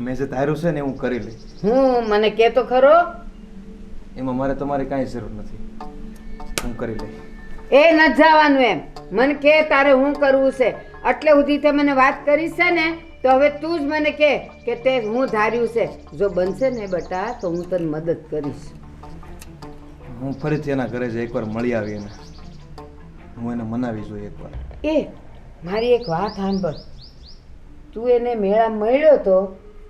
[SPEAKER 4] મેં જે ધાર્યું છે ને એ હું કરી લઈશ.
[SPEAKER 5] હું મને કહેતો ખરો?
[SPEAKER 4] એમાં મારે તમારી કાંઈ જરૂર નથી, હું કરી લઈશ.
[SPEAKER 5] એ નથી જવાનું એમ. મને કે તારે હું કરવું છે એટલે સુધી તે મને વાત કરી છે ને, તો હવે તું જ મને કે તે હું ધાર્યું છે. જો બનશે ને બટા તો હું તને મદદ કરીશ.
[SPEAKER 4] હું ફરીથી એના ઘરે જઈ એકવાર મળી આવીને હું એને મનાવી જોઈએ એકવાર.
[SPEAKER 5] એ મારી એક વાત સાંભળ. તું એને મેળા મળ્યો તો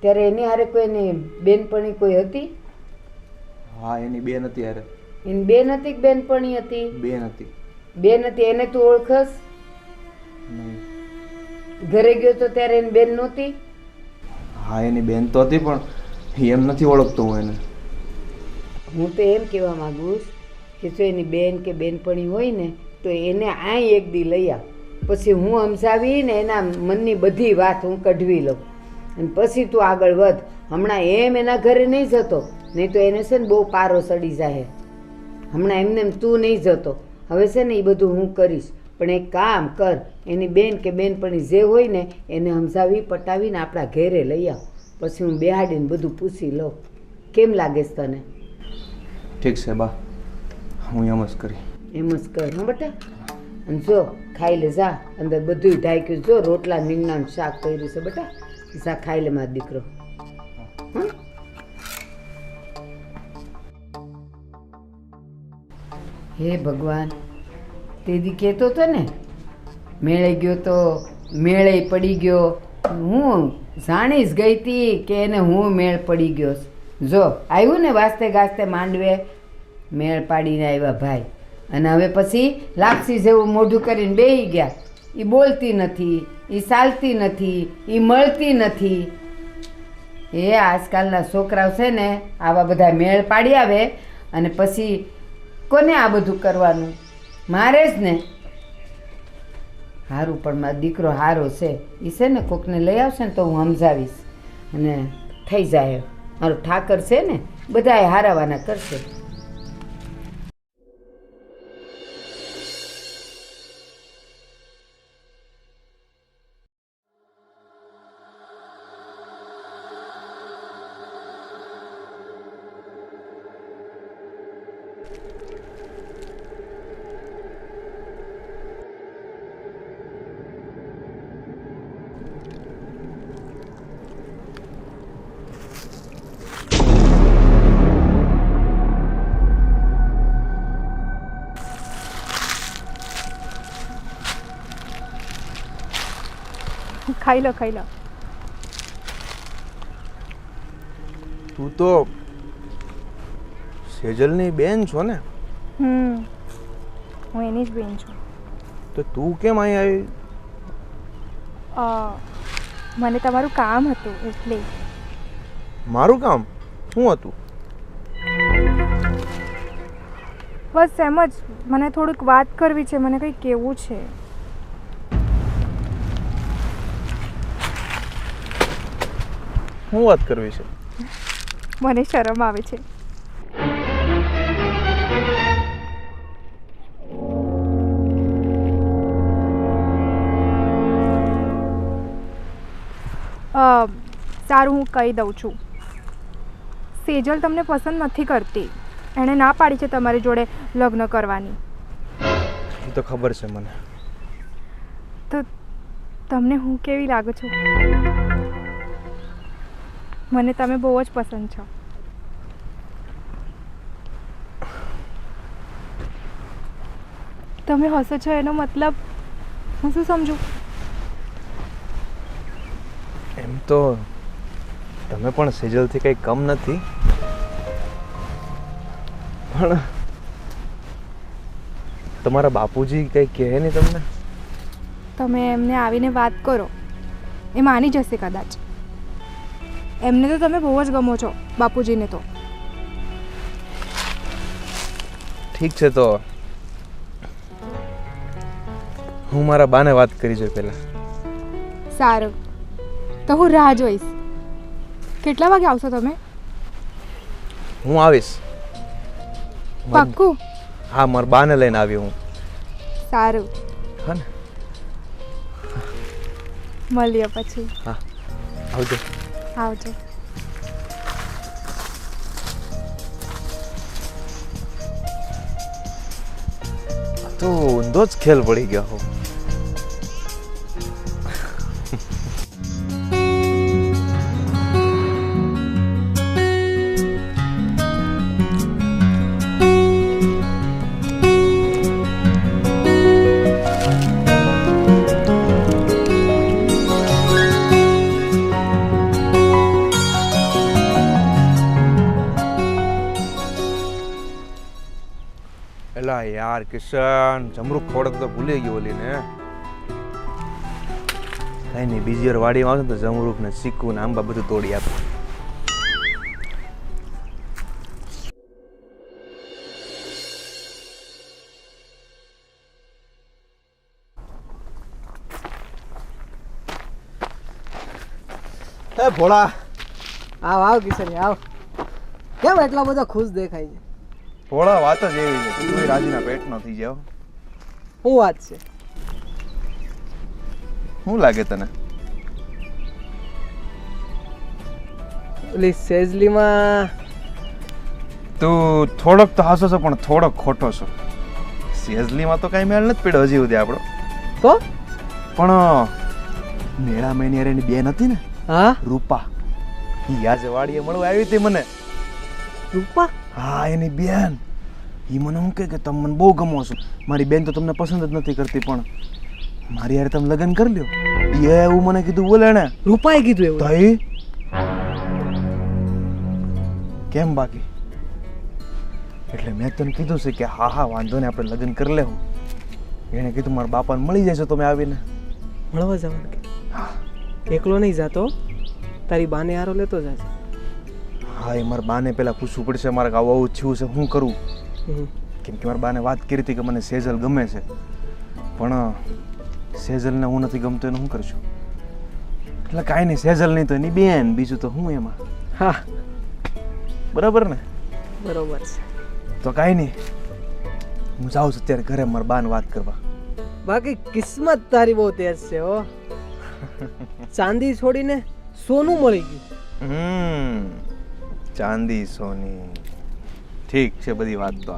[SPEAKER 5] ત્યારે એની હારે કોઈની બેનપણી કોઈ હતી?
[SPEAKER 4] હા, એની બેન હતી યાર.
[SPEAKER 5] એની બેન હતી કે બેનપણી હતી?
[SPEAKER 4] બેન હતી.
[SPEAKER 5] બેન હતી. એને તું ઓળખસ?
[SPEAKER 4] નહીં.
[SPEAKER 5] ઘરે ગયો તો ત્યારે એની બેન નહોતી?
[SPEAKER 4] હા, એની બેન તો હતી પણ એમ નથી ઓળખતો હું એને.
[SPEAKER 5] હું તો એમ કહેવા માંગુ છું કે જો એની બેન કે બેનપણી હોય ને તો એને આય એક દી લઈ આવ. પછી હું સમજાવીને એના મનની બધી વાત હું કઢવી લઉં અને પછી તું આગળ વધ. હમણાં એમ એના ઘરે નહીં જતો, નહીં તો એને છે ને બહુ પારો સડી જાય. હમણાં એમને એમ તું નહીં જતો. હવે છે ને એ બધું હું કરીશ. પણ એક કામ કર, એની બેન કે બેનપણી જે હોય ને એને સમજાવી પટાવીને આપણા ઘેરે લઈ આવ. પછી હું બેહાડીને બધું પૂછી લઉં. કેમ લાગે છે તને?
[SPEAKER 4] ઠીક છે બા, હું એમ જ કરી.
[SPEAKER 5] એમ જ કર હા બેટા. અને જો ખાઈ લે જા. અંદર બધું ઢાંક્યું. જો રોટલા રીંગણાનું શાક કર્યું છે બેટા. જા ખાઈ લે મારો દીકરો. હં? હે ભગવાન, તેદી કહેતો હતો ને મેળે ગયો તો મેળે પડી ગયો. હું જાણી જ ગઈ હતી કે એને હું મેળ પડી ગયો. જો આવ્યું ને વાસ્તે ગાસ્તે માંડવે મેળ પાડીને આવ્યા ભાઈ. અને હવે પછી લાપસી જેવું મોઢું કરીને બેસી ગયા. એ બોલતી નથી, એ ચાલતી નથી, એ મળતી નથી. એ આજકાલના છોકરાઓ છે ને આવા બધા મેળ પાડી આવે અને પછી કોને આ બધું કરવાનું? મારે જ ને. સારું પણ મારો દીકરો સારો છે. એ છે ને કોકને લઈ આવશે ને તો હું સમજાવીશ અને થઈ જાય. મારો ઠાકર છે ને બધાએ હારાવાના કરશે.
[SPEAKER 3] ખાઈ લો ખાઈ લો.
[SPEAKER 4] તું તો સેજલની બેન છો ને?
[SPEAKER 3] હું એની જ બેન છું.
[SPEAKER 4] તો તું કેમ અહીં આવી?
[SPEAKER 3] મને તમારું કામ હતું એટલે.
[SPEAKER 4] મારું કામ શું હતું?
[SPEAKER 3] બસ એમ જ. મને થોડીક વાત કરવી છે, મને કંઈ કહેવું છે.
[SPEAKER 4] શું વાત કરવી છે?
[SPEAKER 3] મને શરમ આવે છે. સારું, હું કહી દઉં છું. સેજલ તમને પસંદ નથી કરતી. એણે ના પાડી છે તમારી જોડે લગ્ન કરવાની.
[SPEAKER 4] એ તો ખબર છે મને.
[SPEAKER 3] તો તમને હું કેવી લાગુ છું? મને તમે બહુ જ પસંદ છો. તમે હસો છો એનો મતલબ હું શું સમજુ?
[SPEAKER 4] એમ તો તમે પણ સેજલથી કંઈ કમ નથી, પણ તમારા બાપુજી કંઈ કહે નહીં તમને?
[SPEAKER 3] તમે એમને આવીને વાત કરો, એ માની જશે કદાચ. એમને તો તમે બહુ જ ગમો છો, બાપુજીને તો.
[SPEAKER 4] ઠીક છે, તો હું મારા બાને વાત કરી જોઈ પહેલાં.
[SPEAKER 3] સારું, તો હું રાહ જોઈશ. કેટલા વાગે આવશો તમે?
[SPEAKER 4] હું આવીશ.
[SPEAKER 3] પાક્કું?
[SPEAKER 4] હા, મારા બાને લઈને આવ્યો હું.
[SPEAKER 3] સારું,
[SPEAKER 4] હા ને?
[SPEAKER 3] મળીએ પછી.
[SPEAKER 4] હા, આવજો.
[SPEAKER 3] આવજો.
[SPEAKER 4] તો ઊંધો જ ખેલ પડી ગયો હો. એલા યાર કિશન, જમરૂક ખોડક તો ભૂલી ગયો ઓલીને. કઈ નહીં, બીજી વાર વાડીમાં આવશે ને તો જમરૂક ને ચીકુ ને આંબા બધું તોડી આપે.
[SPEAKER 6] હે ભોળા, આવ આવ કિશન આવ. કેમ એટલા બધા ખુશ દેખાય છે?
[SPEAKER 4] થોડા વાત જ એવી છે, તું રાજીના પેટ ન થઈ જાવ.
[SPEAKER 6] શું વાત છે?
[SPEAKER 4] શું લાગે તને?
[SPEAKER 6] ઓલી સેજલીમાં
[SPEAKER 4] તું થોડોક તો હાસો છો, પણ થોડોક ખોટો છો. સેજલીમાં તો કઈ મેળ નથી પડ્યો હજી સુધી આપણો.
[SPEAKER 6] તો
[SPEAKER 4] પણ મેળા મેનિયાર એની બેન હતી ને,
[SPEAKER 6] હા
[SPEAKER 4] રૂપા, ઈ આજે વાડીએ મળવા આવી હતી મને.
[SPEAKER 6] રૂપા?
[SPEAKER 4] હા, એની બેન. ઈ મને શું કહે કે તમે મને બહુ ગમો છો. મારી બેન તો તમને પસંદ જ નથી કરતી, પણ મારી યાર તમે લગ્ન કરી લ્યો. એ એવું મને કીધું, બોલે ને.
[SPEAKER 6] રૂપાએ કીધું એવું?
[SPEAKER 4] તઈ કેમ બાકી? એટલે મેં તને કીધું છે કે હા હા વાંધો ને, આપણે લગ્ન કરી લેવું. એણે કીધું મારા બાપાને મળી જાય છે તમે આવીને.
[SPEAKER 6] મળવા જવાનું કે? એકલો નહીં જાતો, તારી બાને હારો લેતો જાય.
[SPEAKER 4] હા, એ મારા બાને પહેલાં પૂછવું પડશે મારે આવું આવું થયું છે, શું કરું. કેમ કે મારા બાને વાત કરી હતી કે મને સેજલ ગમે છે, પણ સેજલને હું નથી ગમતો એને શું કરશું. એટલે કાંઈ નહીં, સેજલ નહીં તો એની બેન, બીજું તો હું એમાં.
[SPEAKER 6] હા,
[SPEAKER 4] બરાબર ને?
[SPEAKER 6] બરોબર છે.
[SPEAKER 4] તો કાંઈ નહીં, હું જાઉં છું અત્યારે ઘરે મારા બાને વાત કરવા.
[SPEAKER 6] બાકી કિસ્મત તારી બહુ તેજ છે હો. ચાંદી છોડીને સોનું મળી ગયું.
[SPEAKER 4] ચાંદી સોની ઠીક છે બધી વાત તો,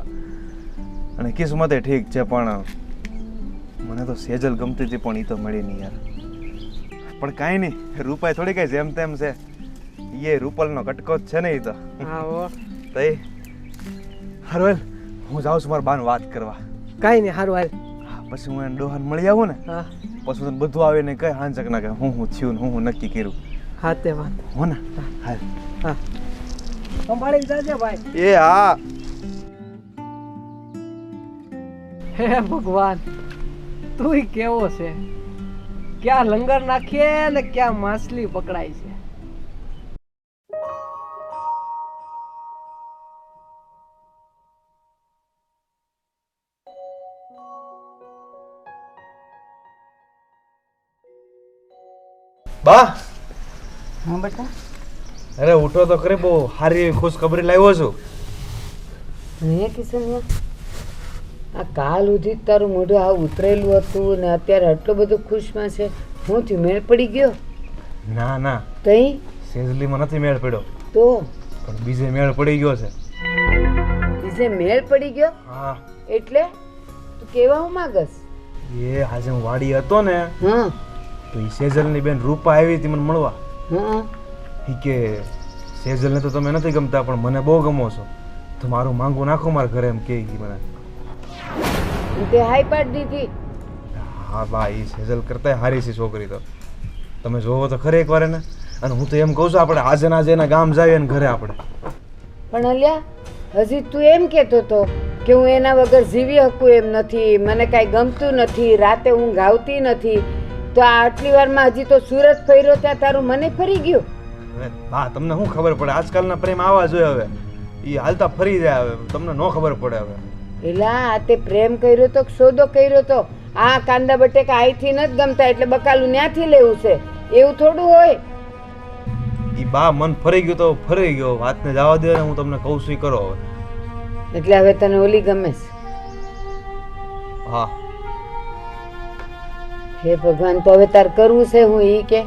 [SPEAKER 4] અને કિસ્મતે ઠીક છે, પણ મને તો સેજલ ગમતી હતી, પણ એ તો મળી નહીં યાર. પણ કાંઈ નહીં, રૂપાઈ થોડી કઈ જેમ તેમ છે, એ રૂપલનો કટકો જ છે ને એ તો.
[SPEAKER 6] હા હો.
[SPEAKER 4] તો હારું, હું જાઉં છું મારા બાને વાત કરવા.
[SPEAKER 6] કાંઈ નહીં, હારું હાલ.
[SPEAKER 4] હા, પછી હું એને ડોહાને મળી આવું ને,
[SPEAKER 6] હા
[SPEAKER 4] પછી તને બધું આવીને કહે હાંચક ના કે હું થયું ને હું નક્કી કર્યું.
[SPEAKER 6] હા તે વાંધો.
[SPEAKER 4] હો ને? હાલ.
[SPEAKER 6] હા, સંભાળીને જાજે ભાઈ.
[SPEAKER 4] એ હા.
[SPEAKER 6] હે ભગવાન, તું કેવો છે? ક્યાં લંગર નાખીએ ને ક્યાં માછલી પકડાય છે.
[SPEAKER 4] બા,
[SPEAKER 5] હા બેટા.
[SPEAKER 4] અરે ઉઠો તો ખરી, બહુ સારી ખુશ ખબરી લાવ્યો છું.
[SPEAKER 5] હે કિશનયા, આ કાલ સુધી તારું મોઢું આ ઉતરેલું હતું ને અત્યારે આટલો બધો ખુશમાં છે, હું થયું? મેળ પડી ગયો?
[SPEAKER 4] ના ના,
[SPEAKER 5] તઈ
[SPEAKER 4] સેજલીમાં નથી મેળ પડ્યો,
[SPEAKER 5] તો
[SPEAKER 4] પણ બીજે મેળ પડી ગયો છે.
[SPEAKER 5] બીજે મેળ પડી ગયો
[SPEAKER 4] હા,
[SPEAKER 5] એટલે તું કેવા હું માગસ?
[SPEAKER 4] એ આજે હું વાડી હતો ને
[SPEAKER 5] હં
[SPEAKER 4] તો એ સેજલની બેન રૂપા આવી હતી મને મળવા.
[SPEAKER 5] હં
[SPEAKER 4] એ કે સેજલને તો તમે નથી ગમતા પણ મને બહુ ગમો છો, તો મારું માંગુ નાખો મારા ઘરે એમ કે મને.
[SPEAKER 5] તે હાઈ પાડી દીધી.
[SPEAKER 4] હા બા, એ સેજલ કરતા હારી છે છોકરી તો. તમે જોવો તો ખરી એકવાર એને. અને હું તો એમ કહું છું આપણે આજે ના આજે એના ગામ જઈએ ને ઘરે આપણે.
[SPEAKER 5] પણ અલ્યા હજી તું એમ કહેતો હતો કે હું એના વગર જીવી શકું એમ નથી, મને કાંઈ ગમતું નથી, રાતે ઊંઘ આવતી નથી. તો આ આટલી વારમાં હજી તો સુરત ફર્યો ત્યાં તારું મને ફરી ગયું.
[SPEAKER 4] હવે બા તમને શું ખબર પડે, આજકાલના પ્રેમ આવા જોઈએ હવે. એ હાલતા ફરી જાય હવે, તમને ન ખબર પડે હવે.
[SPEAKER 5] એલા આ તે પ્રેમ કર્યો તો કે સોદો કર્યો તો? આ કાંદા બટેકા અહીંથી નથી ગમતા એટલે બકાલું ત્યાંથી લેવું છે, એવું થોડું હોય.
[SPEAKER 4] એ બા મન ફરી ગયું તો ફરી ગયો, વાતને જવા દે ને, હું તમને કહું છું ઈ કરો હવે.
[SPEAKER 5] એટલે હવે તને ઓલી ગમે છે?
[SPEAKER 4] હા,
[SPEAKER 5] હે ભગવાન, તો હવે તાર કરવું છે હું ઈ કે?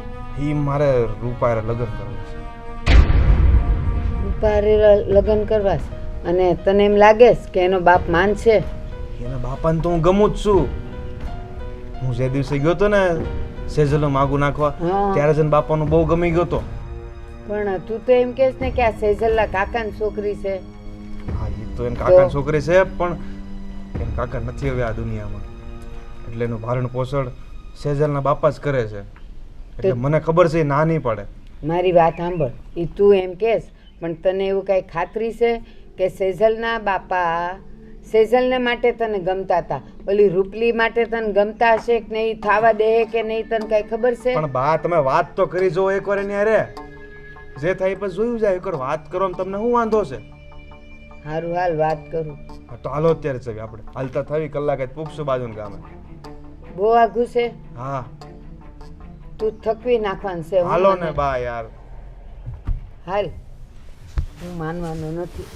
[SPEAKER 4] એ મારે રૂપાએ લગ્ન કરવું છે.
[SPEAKER 5] ઉપારે લગ્ન કરવા છે? અને તને એમ લાગે છે કે એનો બાપ માનશે?
[SPEAKER 4] એના બાપાને તો હું ગમું જ છું. હું જે દિવસે ગયો હતો ને સેજલનો માગું નાખવા,
[SPEAKER 5] હા.
[SPEAKER 4] ત્યારે જ બાપાનું બહુ ગમી ગયો હતો.
[SPEAKER 5] પણ તું તો એમ કહેશ ને કે આ સેજલના કાકાની છોકરી છે.
[SPEAKER 4] હા, એ તો એના કાકાની છોકરી છે, પણ એના કાકા નથી હવે આ દુનિયામાં, એટલે એનું ભારણ પોષણ સેજલના બાપા જ કરે છે. એટલે મને ખબર છે એ ના નહીં પડે.
[SPEAKER 5] મારી વાત સાંભળ, એ તું એમ કહેશ, પણ તને એવું કાંઈ ખાતરી છે કે સેજલના બાપા સેજલને માટે તને ગમતા હતા? ઓલી રૂપલી માટે તને ગમતા હશે કે નહીં, થાવા દે કે નહીં, તને કાંઈ ખબર છે?
[SPEAKER 4] પણ બા તમે વાત તો કરી જો એકવાર એની હારે, જે થાય પછી જોયું જાય. એકવાર વાત કરો ને તમને શું વાંધો છે?
[SPEAKER 5] હારું હાલ વાત કરું.
[SPEAKER 4] હા, તો હાલો અત્યારે છે આપણે હાલતા થવી કલાક જ પૂછશું બાજુના ગામે.
[SPEAKER 5] બહુ આઘું છે,
[SPEAKER 4] હા
[SPEAKER 5] તું થકવી નાખવાનું છે. હું
[SPEAKER 4] હાલો
[SPEAKER 5] મને-
[SPEAKER 4] ને બા યાર.
[SPEAKER 5] હાલ, હું માનવાનો નથી.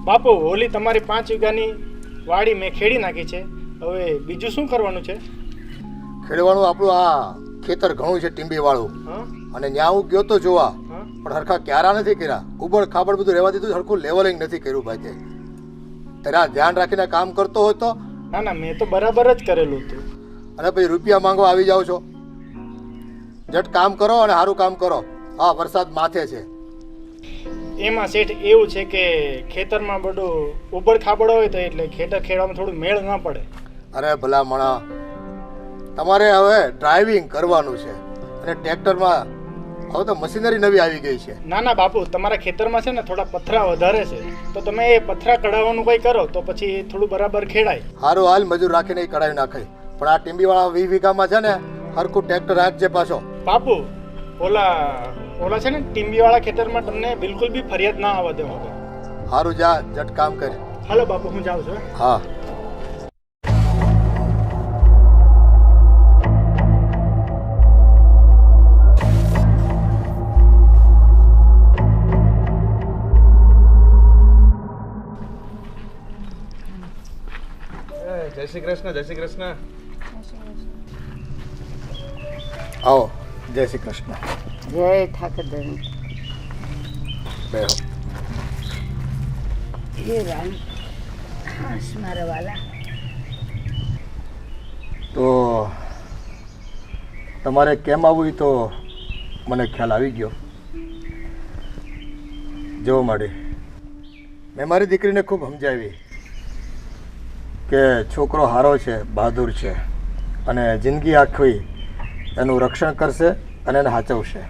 [SPEAKER 7] બાપુ, ઓલી તમારી 5 વીઘાની વાડી મેં ખેડી નાખી છે, હવે બીજું શું કરવાનું છે?
[SPEAKER 1] ખેડવાનું આપણું આ ખેતર ઘણું છે ટીંબીવાળું,
[SPEAKER 7] હા
[SPEAKER 1] અને ત્યાં હું ગયો તો જોવા,
[SPEAKER 7] હા
[SPEAKER 1] પણ હરખા ક્યારા નથી કર્યા, ઉબડ ખાબડ બધું રહેવા દીધું, હરખું લેવલિંગ નથી કર્યું ભાઈ. તે તારા ધ્યાન રાખીને કામ કરતો હોય તો.
[SPEAKER 7] ના ના, મેં તો બરાબર જ કરેલું હતું.
[SPEAKER 1] અને પછી રૂપિયા માંગવા આવી જાઓ છો. જટ કામ કરો અને સારું કામ કરો. હા, વરસાદ માથે છે.
[SPEAKER 7] એમાં શેઠ એવું છે કે ખેતરમાં બધું ઉબડ ખાબડ હોય તો એટલે ખેતર ખેડવામાં થોડું મેળ ન પડે.
[SPEAKER 1] અરે ભલા મણા, તમારે હવે ડ્રાઇવિંગ કરવાનું છે, અને ટ્રેક્ટરમાં હવે તો મશીનરી નવી આવી ગઈ છે.
[SPEAKER 7] ના ના બાપુ, તમારા ખેતરમાં છે ને થોડા પથરા વધારે છે, તો તમે એ પથરા કઢાવવાનું કંઈ કરો તો પછી થોડું બરાબર ખેડાય.
[SPEAKER 1] સારું હાલ, મજૂર રાખીને ઈ કઢાવી નાખાય. પણ આ ટીંબીવાળા 20 વીઘામાં છે ને હરખું ટ્રેક્ટર રાખજે પાછો.
[SPEAKER 7] બાપુ, ઓલા છે ને ટીમ્બીવાળા ખેતરમાં તમને બિલકુલ બી ફરિયાદ ના આવવા દેવા હવે.
[SPEAKER 1] સારું, જા જટ કામ કરે.
[SPEAKER 7] હાલો બાપુ, હું જાઉં છું.
[SPEAKER 1] હા.
[SPEAKER 4] જય શ્રી કૃષ્ણ, જય શ્રી કૃષ્ણ.
[SPEAKER 1] આવો. જય શ્રી કૃષ્ણ.
[SPEAKER 5] જય ઠાકરધણી.
[SPEAKER 1] બેહો.
[SPEAKER 5] એ રાણી, હાશ મારા વાલા.
[SPEAKER 1] તો તમારે કેમ આવવું એ તો મને ખ્યાલ આવી ગયો. જો માડી, મેં મારી દીકરીને ખૂબ સમજાવી કે છોકરો સારો છે, બહાદુર છે, અને જિંદગી આખી એનું રક્ષણ કરશે અને એને સાચવશે.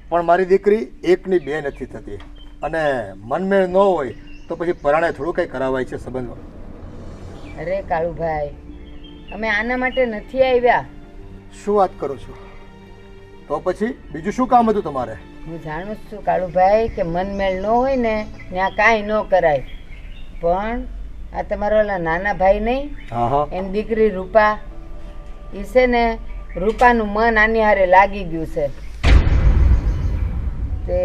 [SPEAKER 1] પણ મારી દીકરી એકની બે નથી થતી, અને મનમેળ ન હોય તો પછી પરાણે થોડું કંઈ કરાવાય છે સંબંધમાં.
[SPEAKER 5] અરે કાળુભાઈ, અમે આના માટે નથી આવ્યા.
[SPEAKER 1] શું વાત કરો છો? તો પછી બીજું શું કામ હતું તમારે?
[SPEAKER 5] હું જાણું જ છું કાળુભાઈ કે મનમેળ ન હોય ને ત્યાં કાંઈ ન કરાય. પણ આ તમારા ઓલા નાના ભાઈ નહીં,
[SPEAKER 1] હા હા.
[SPEAKER 5] એની દીકરી રૂપા, એ છે ને રૂપાનું મન આની હારે લાગી ગયું છે, તે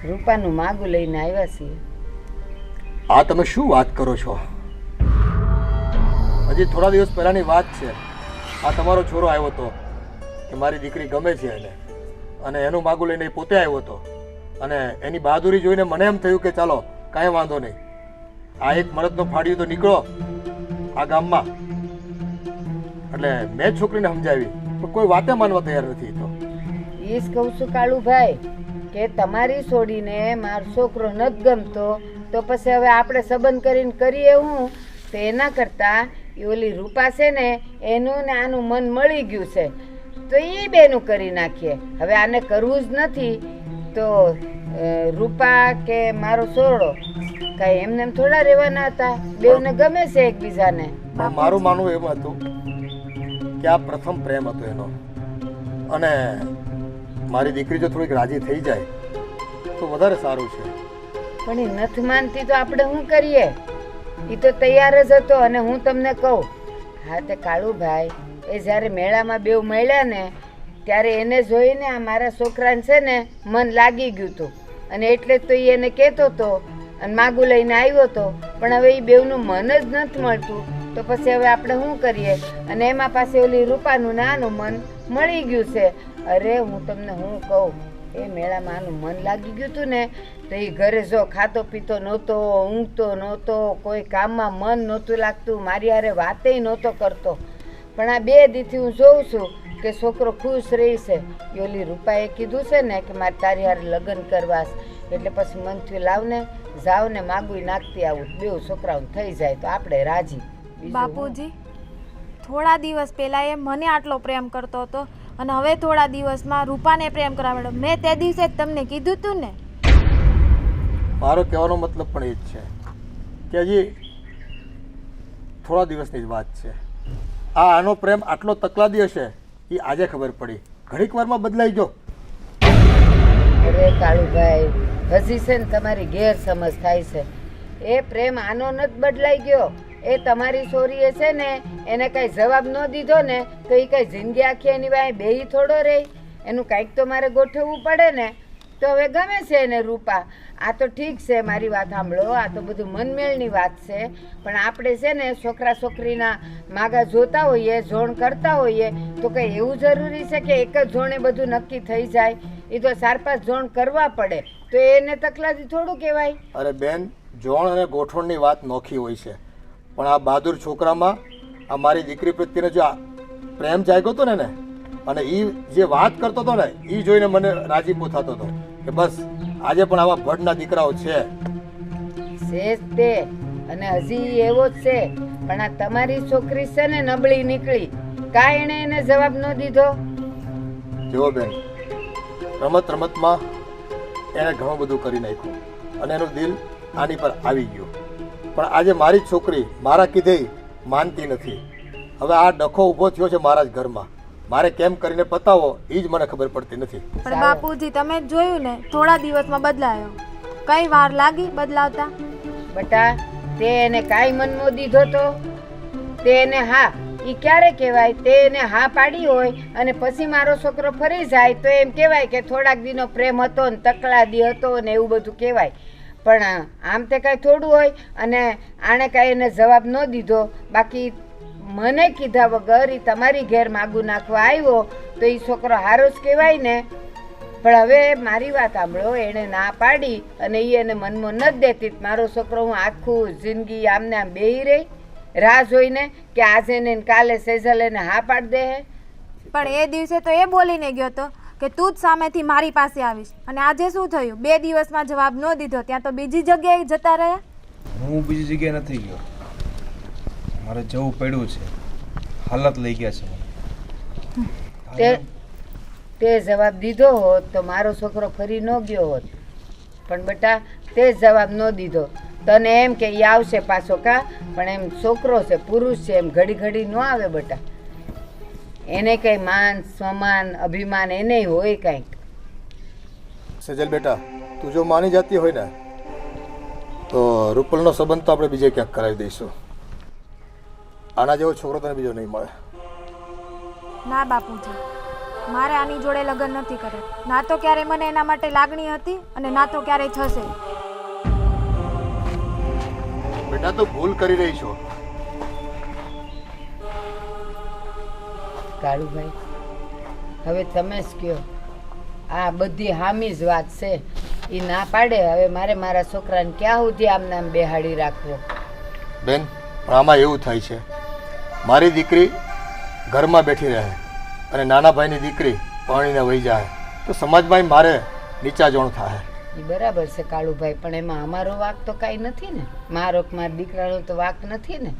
[SPEAKER 5] રૂપાનું માગું લઈને આવ્યા છીએ.
[SPEAKER 1] આ તમે શું વાત કરો છો? હજી થોડા દિવસ પહેલાની વાત છે. આ તમારો છોરો આવ્યો હતો કે મારી દીકરી ગમે છે એને, અને એનું માગું લઈને એ પોતે આવ્યો હતો, અને એની બહાદુરી જોઈને મને એમ થયું કે ચાલો કાંઈ વાંધો નહીં, આ એક મરદનો ફાડ્યું તો નીકળો. આ ગામમાં. એટલે મેં જ છોકરીને સમજાવી પણ કોઈ વાતે માનવા તૈયાર નથી. તો
[SPEAKER 5] એ જ કહું છું કાળુભાઈ કે તમારી છોડીને મારો છોકરો નથી ગમતો તો પછી હવે આપણે સંબંધ કરીને કરીએ હું તો એના કરતાં એ ઓલી રૂપા છે ને એનું ને આનું મન મળી ગયું છે તો એ બેનું કરી નાખીએ. હવે આને કરવું જ નથી તો રૂપા કે મારો સોરડો કાંઈ એમને એમ થોડા રહેવાના હતા. બેઉને ગમે છે એકબીજાને.
[SPEAKER 1] પણ મારું માનવું એવું હતું કે આ પ્રથમ પ્રેમ હતો એનો, અને મારી દીકરી જો થોડીક રાજી થઈ જાય તો વધારે સારું છે.
[SPEAKER 5] પણ એ નથી માનતી તો આપણે શું કરીએ? એ તો તૈયાર જ હતો. અને હું તમને કહું, હા તે કાળુભાઈ એ જ્યારે મેળામાં બેઉ મળ્યા ને ત્યારે એને જોઈને આ મારા છોકરાને છે ને મન લાગી ગયું હતું, અને એટલે જ તો એ એને કહેતો હતો અને માગું લઈને આવ્યો હતો. પણ હવે એ બેઉનું મન જ નથી મળતું તો પછી હવે આપણે શું કરીએ? અને એમાં પાસે ઓલી રૂપાનું ને આનું મન મળી ગયું છે. અરે હું તમને હું કહું, એ મેળામાં આનું મન લાગી ગયું હતું ને તો એ ઘરે જો ખાતો પીતો નહોતો, ઊંઘતો નહોતો, કોઈ કામમાં મન નહોતું લાગતું, મારી હારે વાતે નહોતો કરતો. પણ આ 2 દીથી હું જોઉં છું કે છોકરો ખુશ રહી છે. એ ઓલી રૂપાએ કીધું છે ને કે મારે તારી હારે લગ્ન કરવા છે, એટલે પછી મન થયું લાવને જાવ ને માગું નાખતી આવું, 2 છોકરાઓ થઈ જાય તો આપણે રાજી.
[SPEAKER 2] બાપુજી, થોડા દિવસ પહેલા એ મને આટલો પ્રેમ કરતો હતો અને હવે થોડા દિવસમાં રૂપાને પ્રેમ કરવા માંડ્યો. મેં તે દિવસે જ તમને કીધું હતું ને.
[SPEAKER 1] મારો કહેવાનો મતલબ પણ એ જ છે કે હજી થોડા દિવસની જ વાત છે. આનો પ્રેમ આટલો તકલાદી હશે એ આજે ખબર પડી, ઘડીક વારમાં બદલાઈ ગયો.
[SPEAKER 5] અરે કાળુભાઈ, હજી છે ને તમારી ગેરસમજ થાય છે. એ પ્રેમ આનો નથી બદલાઈ ગયો. એ તમારી છોરીએ છે ને એને કઈ જવાબ ન દીધો ને તો એ કઈ જિંદગી આખી એની વાંહે બેહી થોડો રહી. એનું કાંઈક તો મારે ગોઠવવું પડે ને. તો હવે ગમે છે એને રૂપા. આ તો ઠીક છે, મારી વાત સાંભળો, આ તો બધું મનમેળની વાત છે. પણ આપણે છે ને છોકરા છોકરીના માગા જોતા હોઈએ, જોણ કરતા હોઈએ તો કંઈ એવું જરૂરી છે કે એક જ જોણે બધું નક્કી થઈ જાય? એ તો 4-5 જોણ કરવા પડે તો એને તકલાદી થોડું કહેવાય.
[SPEAKER 1] અરે બેન, જોણ અને ગોઠવણની વાત નોખી હોય છે, પણ આ બહાદુર છોકરામાં આ મારી દીકરી પ્રત્યેનો જો પ્રેમ જાગ્યો હતો ને અને એ જે વાત કરતો હતો ને એ જોઈને મને રાજીપો થતો હતો કે બસ આજે પણ આવા ભડના દીકરાઓ છે.
[SPEAKER 5] છે તે, અને હજી એવો જ છે. પણ આ તમારી છોકરી છે ને નબળી નીકળી, કાંઈ એણે એને જવાબ ન દીધો.
[SPEAKER 1] જુઓ બેન, રમત રમતમાં એણે ઘણું બધું કરી નાખ્યું અને એનું દિલ આની પર આવી ગયું. પણ આજે મારી છોકરી મારા કીધે માનતી નથી. હવે આ ડખો ઊભો થયો છે મારા જ ઘરમાં, મારે કેમ કરીને પતાવો એ જ મને ખબર પડતી નથી.
[SPEAKER 2] પણ બાપુજી, તમે જ જોયું ને, થોડા દિવસમાં બદલાયો. કઈ વાર લાગી બદલાવતા?
[SPEAKER 5] બટા, તે એને કાંઈ મનમાં દીધો તો? તે એને હા એ ક્યારે કહેવાય? તે એને હા પાડી હોય અને પછી મારો છોકરો ફરી જાય તો એમ કહેવાય કે થોડાક દીનો પ્રેમ હતો ને તકલાદી હતો ને એવું બધું કહેવાય. પણ આમ તે કાંઈ થોડું હોય. અને આણે કાંઈ એને જવાબ ન દીધો. બાકી મને કીધા વગર એ તમારી ઘેર માગું નાખવા આવ્યો તો એ છોકરો હારો જ કહેવાય ને. પણ હવે મારી વાત સાંભળો, એણે ના પાડી અને એ એને મનમાં નથી દેતી. મારો છોકરો હું આખું જિંદગી આમને આમ બેહી રહી રાહ જોઈને કે આજે ને કાલે સેજલ એને હા પાડી દે.
[SPEAKER 2] પણ એ દિવસે તો એ બોલીને ગયો હતો કે તું જ સામેથી મારી પાસે આવીશ, અને આજે શું થયું? 2 દિવસમાં જવાબ ન દીધો, ત્યાં તો બીજી જગ્યાએ જતા રહ્યા.
[SPEAKER 4] હું બીજી જગ્યાએ નથી ગયો, મારે જવું પડ્યું છે. હાલત લઈ ગયા છે મને.
[SPEAKER 5] તે જવાબ દીધો હોત તો મારો છોકરો ફરી ન ગયો હોત. પણ બેટા, તે જવાબ ન દીધો. તને એમ કે એ આવશે પાછો કા? પણ એમ છોકરો છે, પુરુષ છે, એમ ઘડી ઘડી ન આવે બેટા. એને કઈ માન સ્વમાન અભિમાન એને હોય કંઈક.
[SPEAKER 1] સેજલ બેટા, તું જો માની જતી હોય ને તો રૂપલનો સંબંધ તો આપણે બીજે ક્યાંક કરાવી દઈશું. આના જેવો છોકરો તને બીજો નહીં મળે.
[SPEAKER 2] ના બાપુજી, મારે આની જોડે લગ્ન નથી કરે. ના તો ક્યારે મને એના માટે લાગણી હતી અને ના તો ક્યારે થશે.
[SPEAKER 1] બેટા, તો ભૂલ કરી રહી છો.
[SPEAKER 5] કાળુભાઈ, હવે તમે જ કહો. આ બધી હામી જ વાત છે. એ ના પાડે, હવે મારે મારા છોકરાને ક્યાં સુધી આમને આમ બેહાડી રાખવો?
[SPEAKER 1] બેન, પણ આમાં એવું થાય છે, મારી દીકરી ઘરમાં બેઠી રહે અને નાના ભાઈની દીકરી પરણીને વહી જાય તો સમાજમાં મારે નીચા જોણ થાય.
[SPEAKER 5] એ બરાબર છે કાળુભાઈ, પણ એમાં અમારો વાંક તો કાંઈ નથી ને. મારો કે મારા દીકરાનો તો વાંક નથી ને.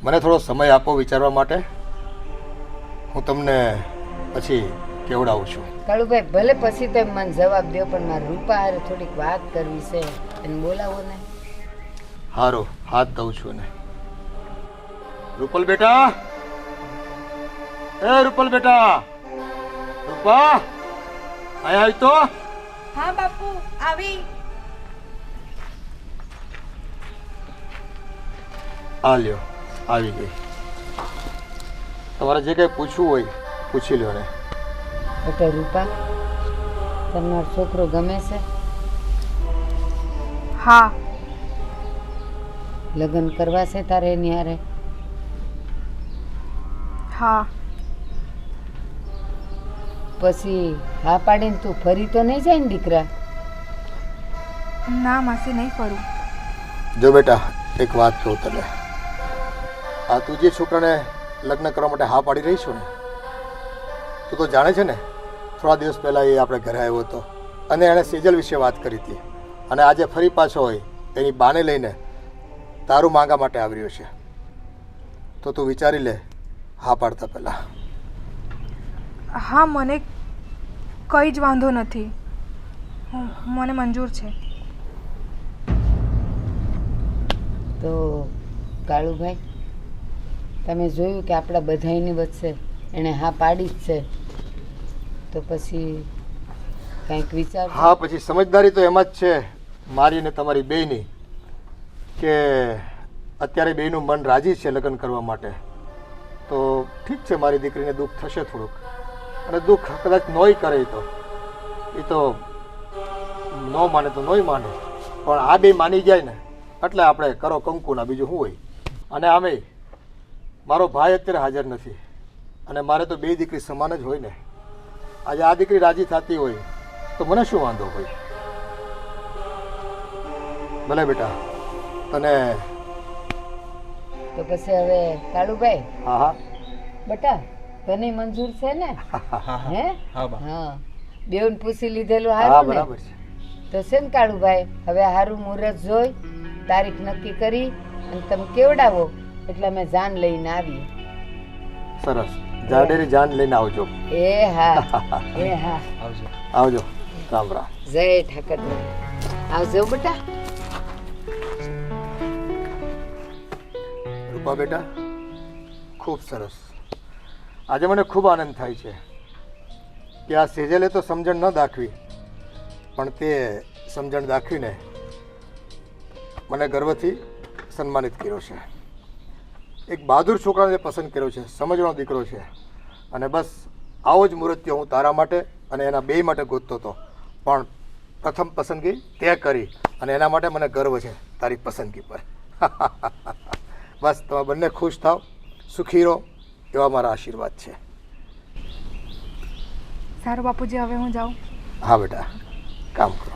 [SPEAKER 1] મને થોડો સમય આપો વિચારવા માટે, હું તમને પછી કેવડાવું છું.
[SPEAKER 5] કાળુભાઈ ભલે પછી તો મને જવાબ દો, પણ મારા રૂપા હારે થોડીક વાત કરવી છે, એને બોલાવો ને.
[SPEAKER 1] હારો, હાથ દઉં છું ને. રૂપલ બેટા, એ રૂપલ બેટા, રૂપા અહીંયા આવી તો.
[SPEAKER 3] હા બાપુ, આવી.
[SPEAKER 1] આ લ્યો, આવી ગઈ. તમારે જે કંઈ પૂછવું હોય પૂછી લ્યો ને.
[SPEAKER 5] એટલે રૂપા, તમને મારો છોકરો ગમે છે?
[SPEAKER 3] હા.
[SPEAKER 5] લગ્ન કરવા છે તારે એની હારે?
[SPEAKER 3] હા.
[SPEAKER 5] પછી હા પાડીને તું ફરી તો નહીં જાય ને દીકરા?
[SPEAKER 3] ના માસી, નહીં ફરું.
[SPEAKER 1] જો બેટા, એક વાત કહું તને. આ તું જે છોકરાને લગ્ન કરવા માટે હા પાડી રહી છું ને, તું તો જાણે છે ને, થોડા દિવસ પહેલાં એ આપણે ઘરે આવ્યો હતો અને એણે સેજલ વિશે વાત કરી હતી, અને આજે ફરી પાછો હોય એની બાને લઈને તારું માંગા માટે આવી રહ્યો છે. તો તું વિચારી લે હા પાડતા પહેલાં.
[SPEAKER 3] હા, મને કંઈ જ વાંધો નથી. મને મંજૂર છે.
[SPEAKER 5] તો કાળુભાઈ, તમે જોયું કે આપણા બધાની વચ્ચે એણે હા પાડી જ છે, તો પછી કંઈક વિચાર.
[SPEAKER 1] હા, પછી સમજદારી તો એમાં જ છે મારી અને તમારી બેયની, કે અત્યારે બેયનું મન રાજી છે લગ્ન કરવા માટે. તો ઠીક છે, મારી દીકરીને દુઃખ થશે થોડુંક, અને દુઃખ કદાચ નોય કરે એ તો ન માને તો નોય માને, પણ આ બે માની જાય ને એટલે આપણે કરો કંકુના, બીજું શું હોય. અને આમે મારો ભાઈ અત્યારે હાજર નથી, અને મારે તો બે દીકરી સમાન જ હોય ને. આજે આ દીકરી રાજી થતી હોય તો મને શું વાંધો હોય. ભલે બેટા, તને.
[SPEAKER 5] તો પછી હવે કાળુભાઈ,
[SPEAKER 1] હા હા
[SPEAKER 5] બેટા તને મંજૂર છે ને? હે? હા, બેઉને પૂછી લીધેલું
[SPEAKER 1] હા,
[SPEAKER 5] હારું ને?
[SPEAKER 1] બરાબર છે.
[SPEAKER 5] તો છે ને કાળુભાઈ, હવે હારું મુહૂર્ત જોઈ તારીખ નક્કી કરી અને તમે કેવડાવો એટલે અમે જાન લઈને આવીએ.
[SPEAKER 1] સરસ, જાડેરી જાન લઈને આવજો.
[SPEAKER 5] એ હા, એ હા.
[SPEAKER 1] આવજો. રામ રામ.
[SPEAKER 5] જય ઠાકર. આવજો બેટા.
[SPEAKER 1] રૂપા બેટા, ખૂબ સરસ. આજે મને ખૂબ આનંદ થાય છે કે આ સેજલે તો સમજણ ન દાખવી, પણ તે સમજણ દાખવીને મને ગર્વથી સન્માનિત કર્યો છે. એક બહાદુર છોકરાને પસંદ કર્યો છે, સમજણો દીકરો છે, અને બસ આવો જ મુહૂર્ત્ય હું તારા માટે અને એના બેય માટે ગોતતો હતો, પણ પ્રથમ પસંદગી તે કરી, અને એના માટે મને ગર્વ છે તારી પસંદગી પર. બસ તમે બંને ખુશ થાવ, સુખી રહો, એવા મારા આશીર્વાદ છે.
[SPEAKER 3] સારું બાપુજી, હવે હું જાઉં.
[SPEAKER 1] હા બેટા, કામ કરો.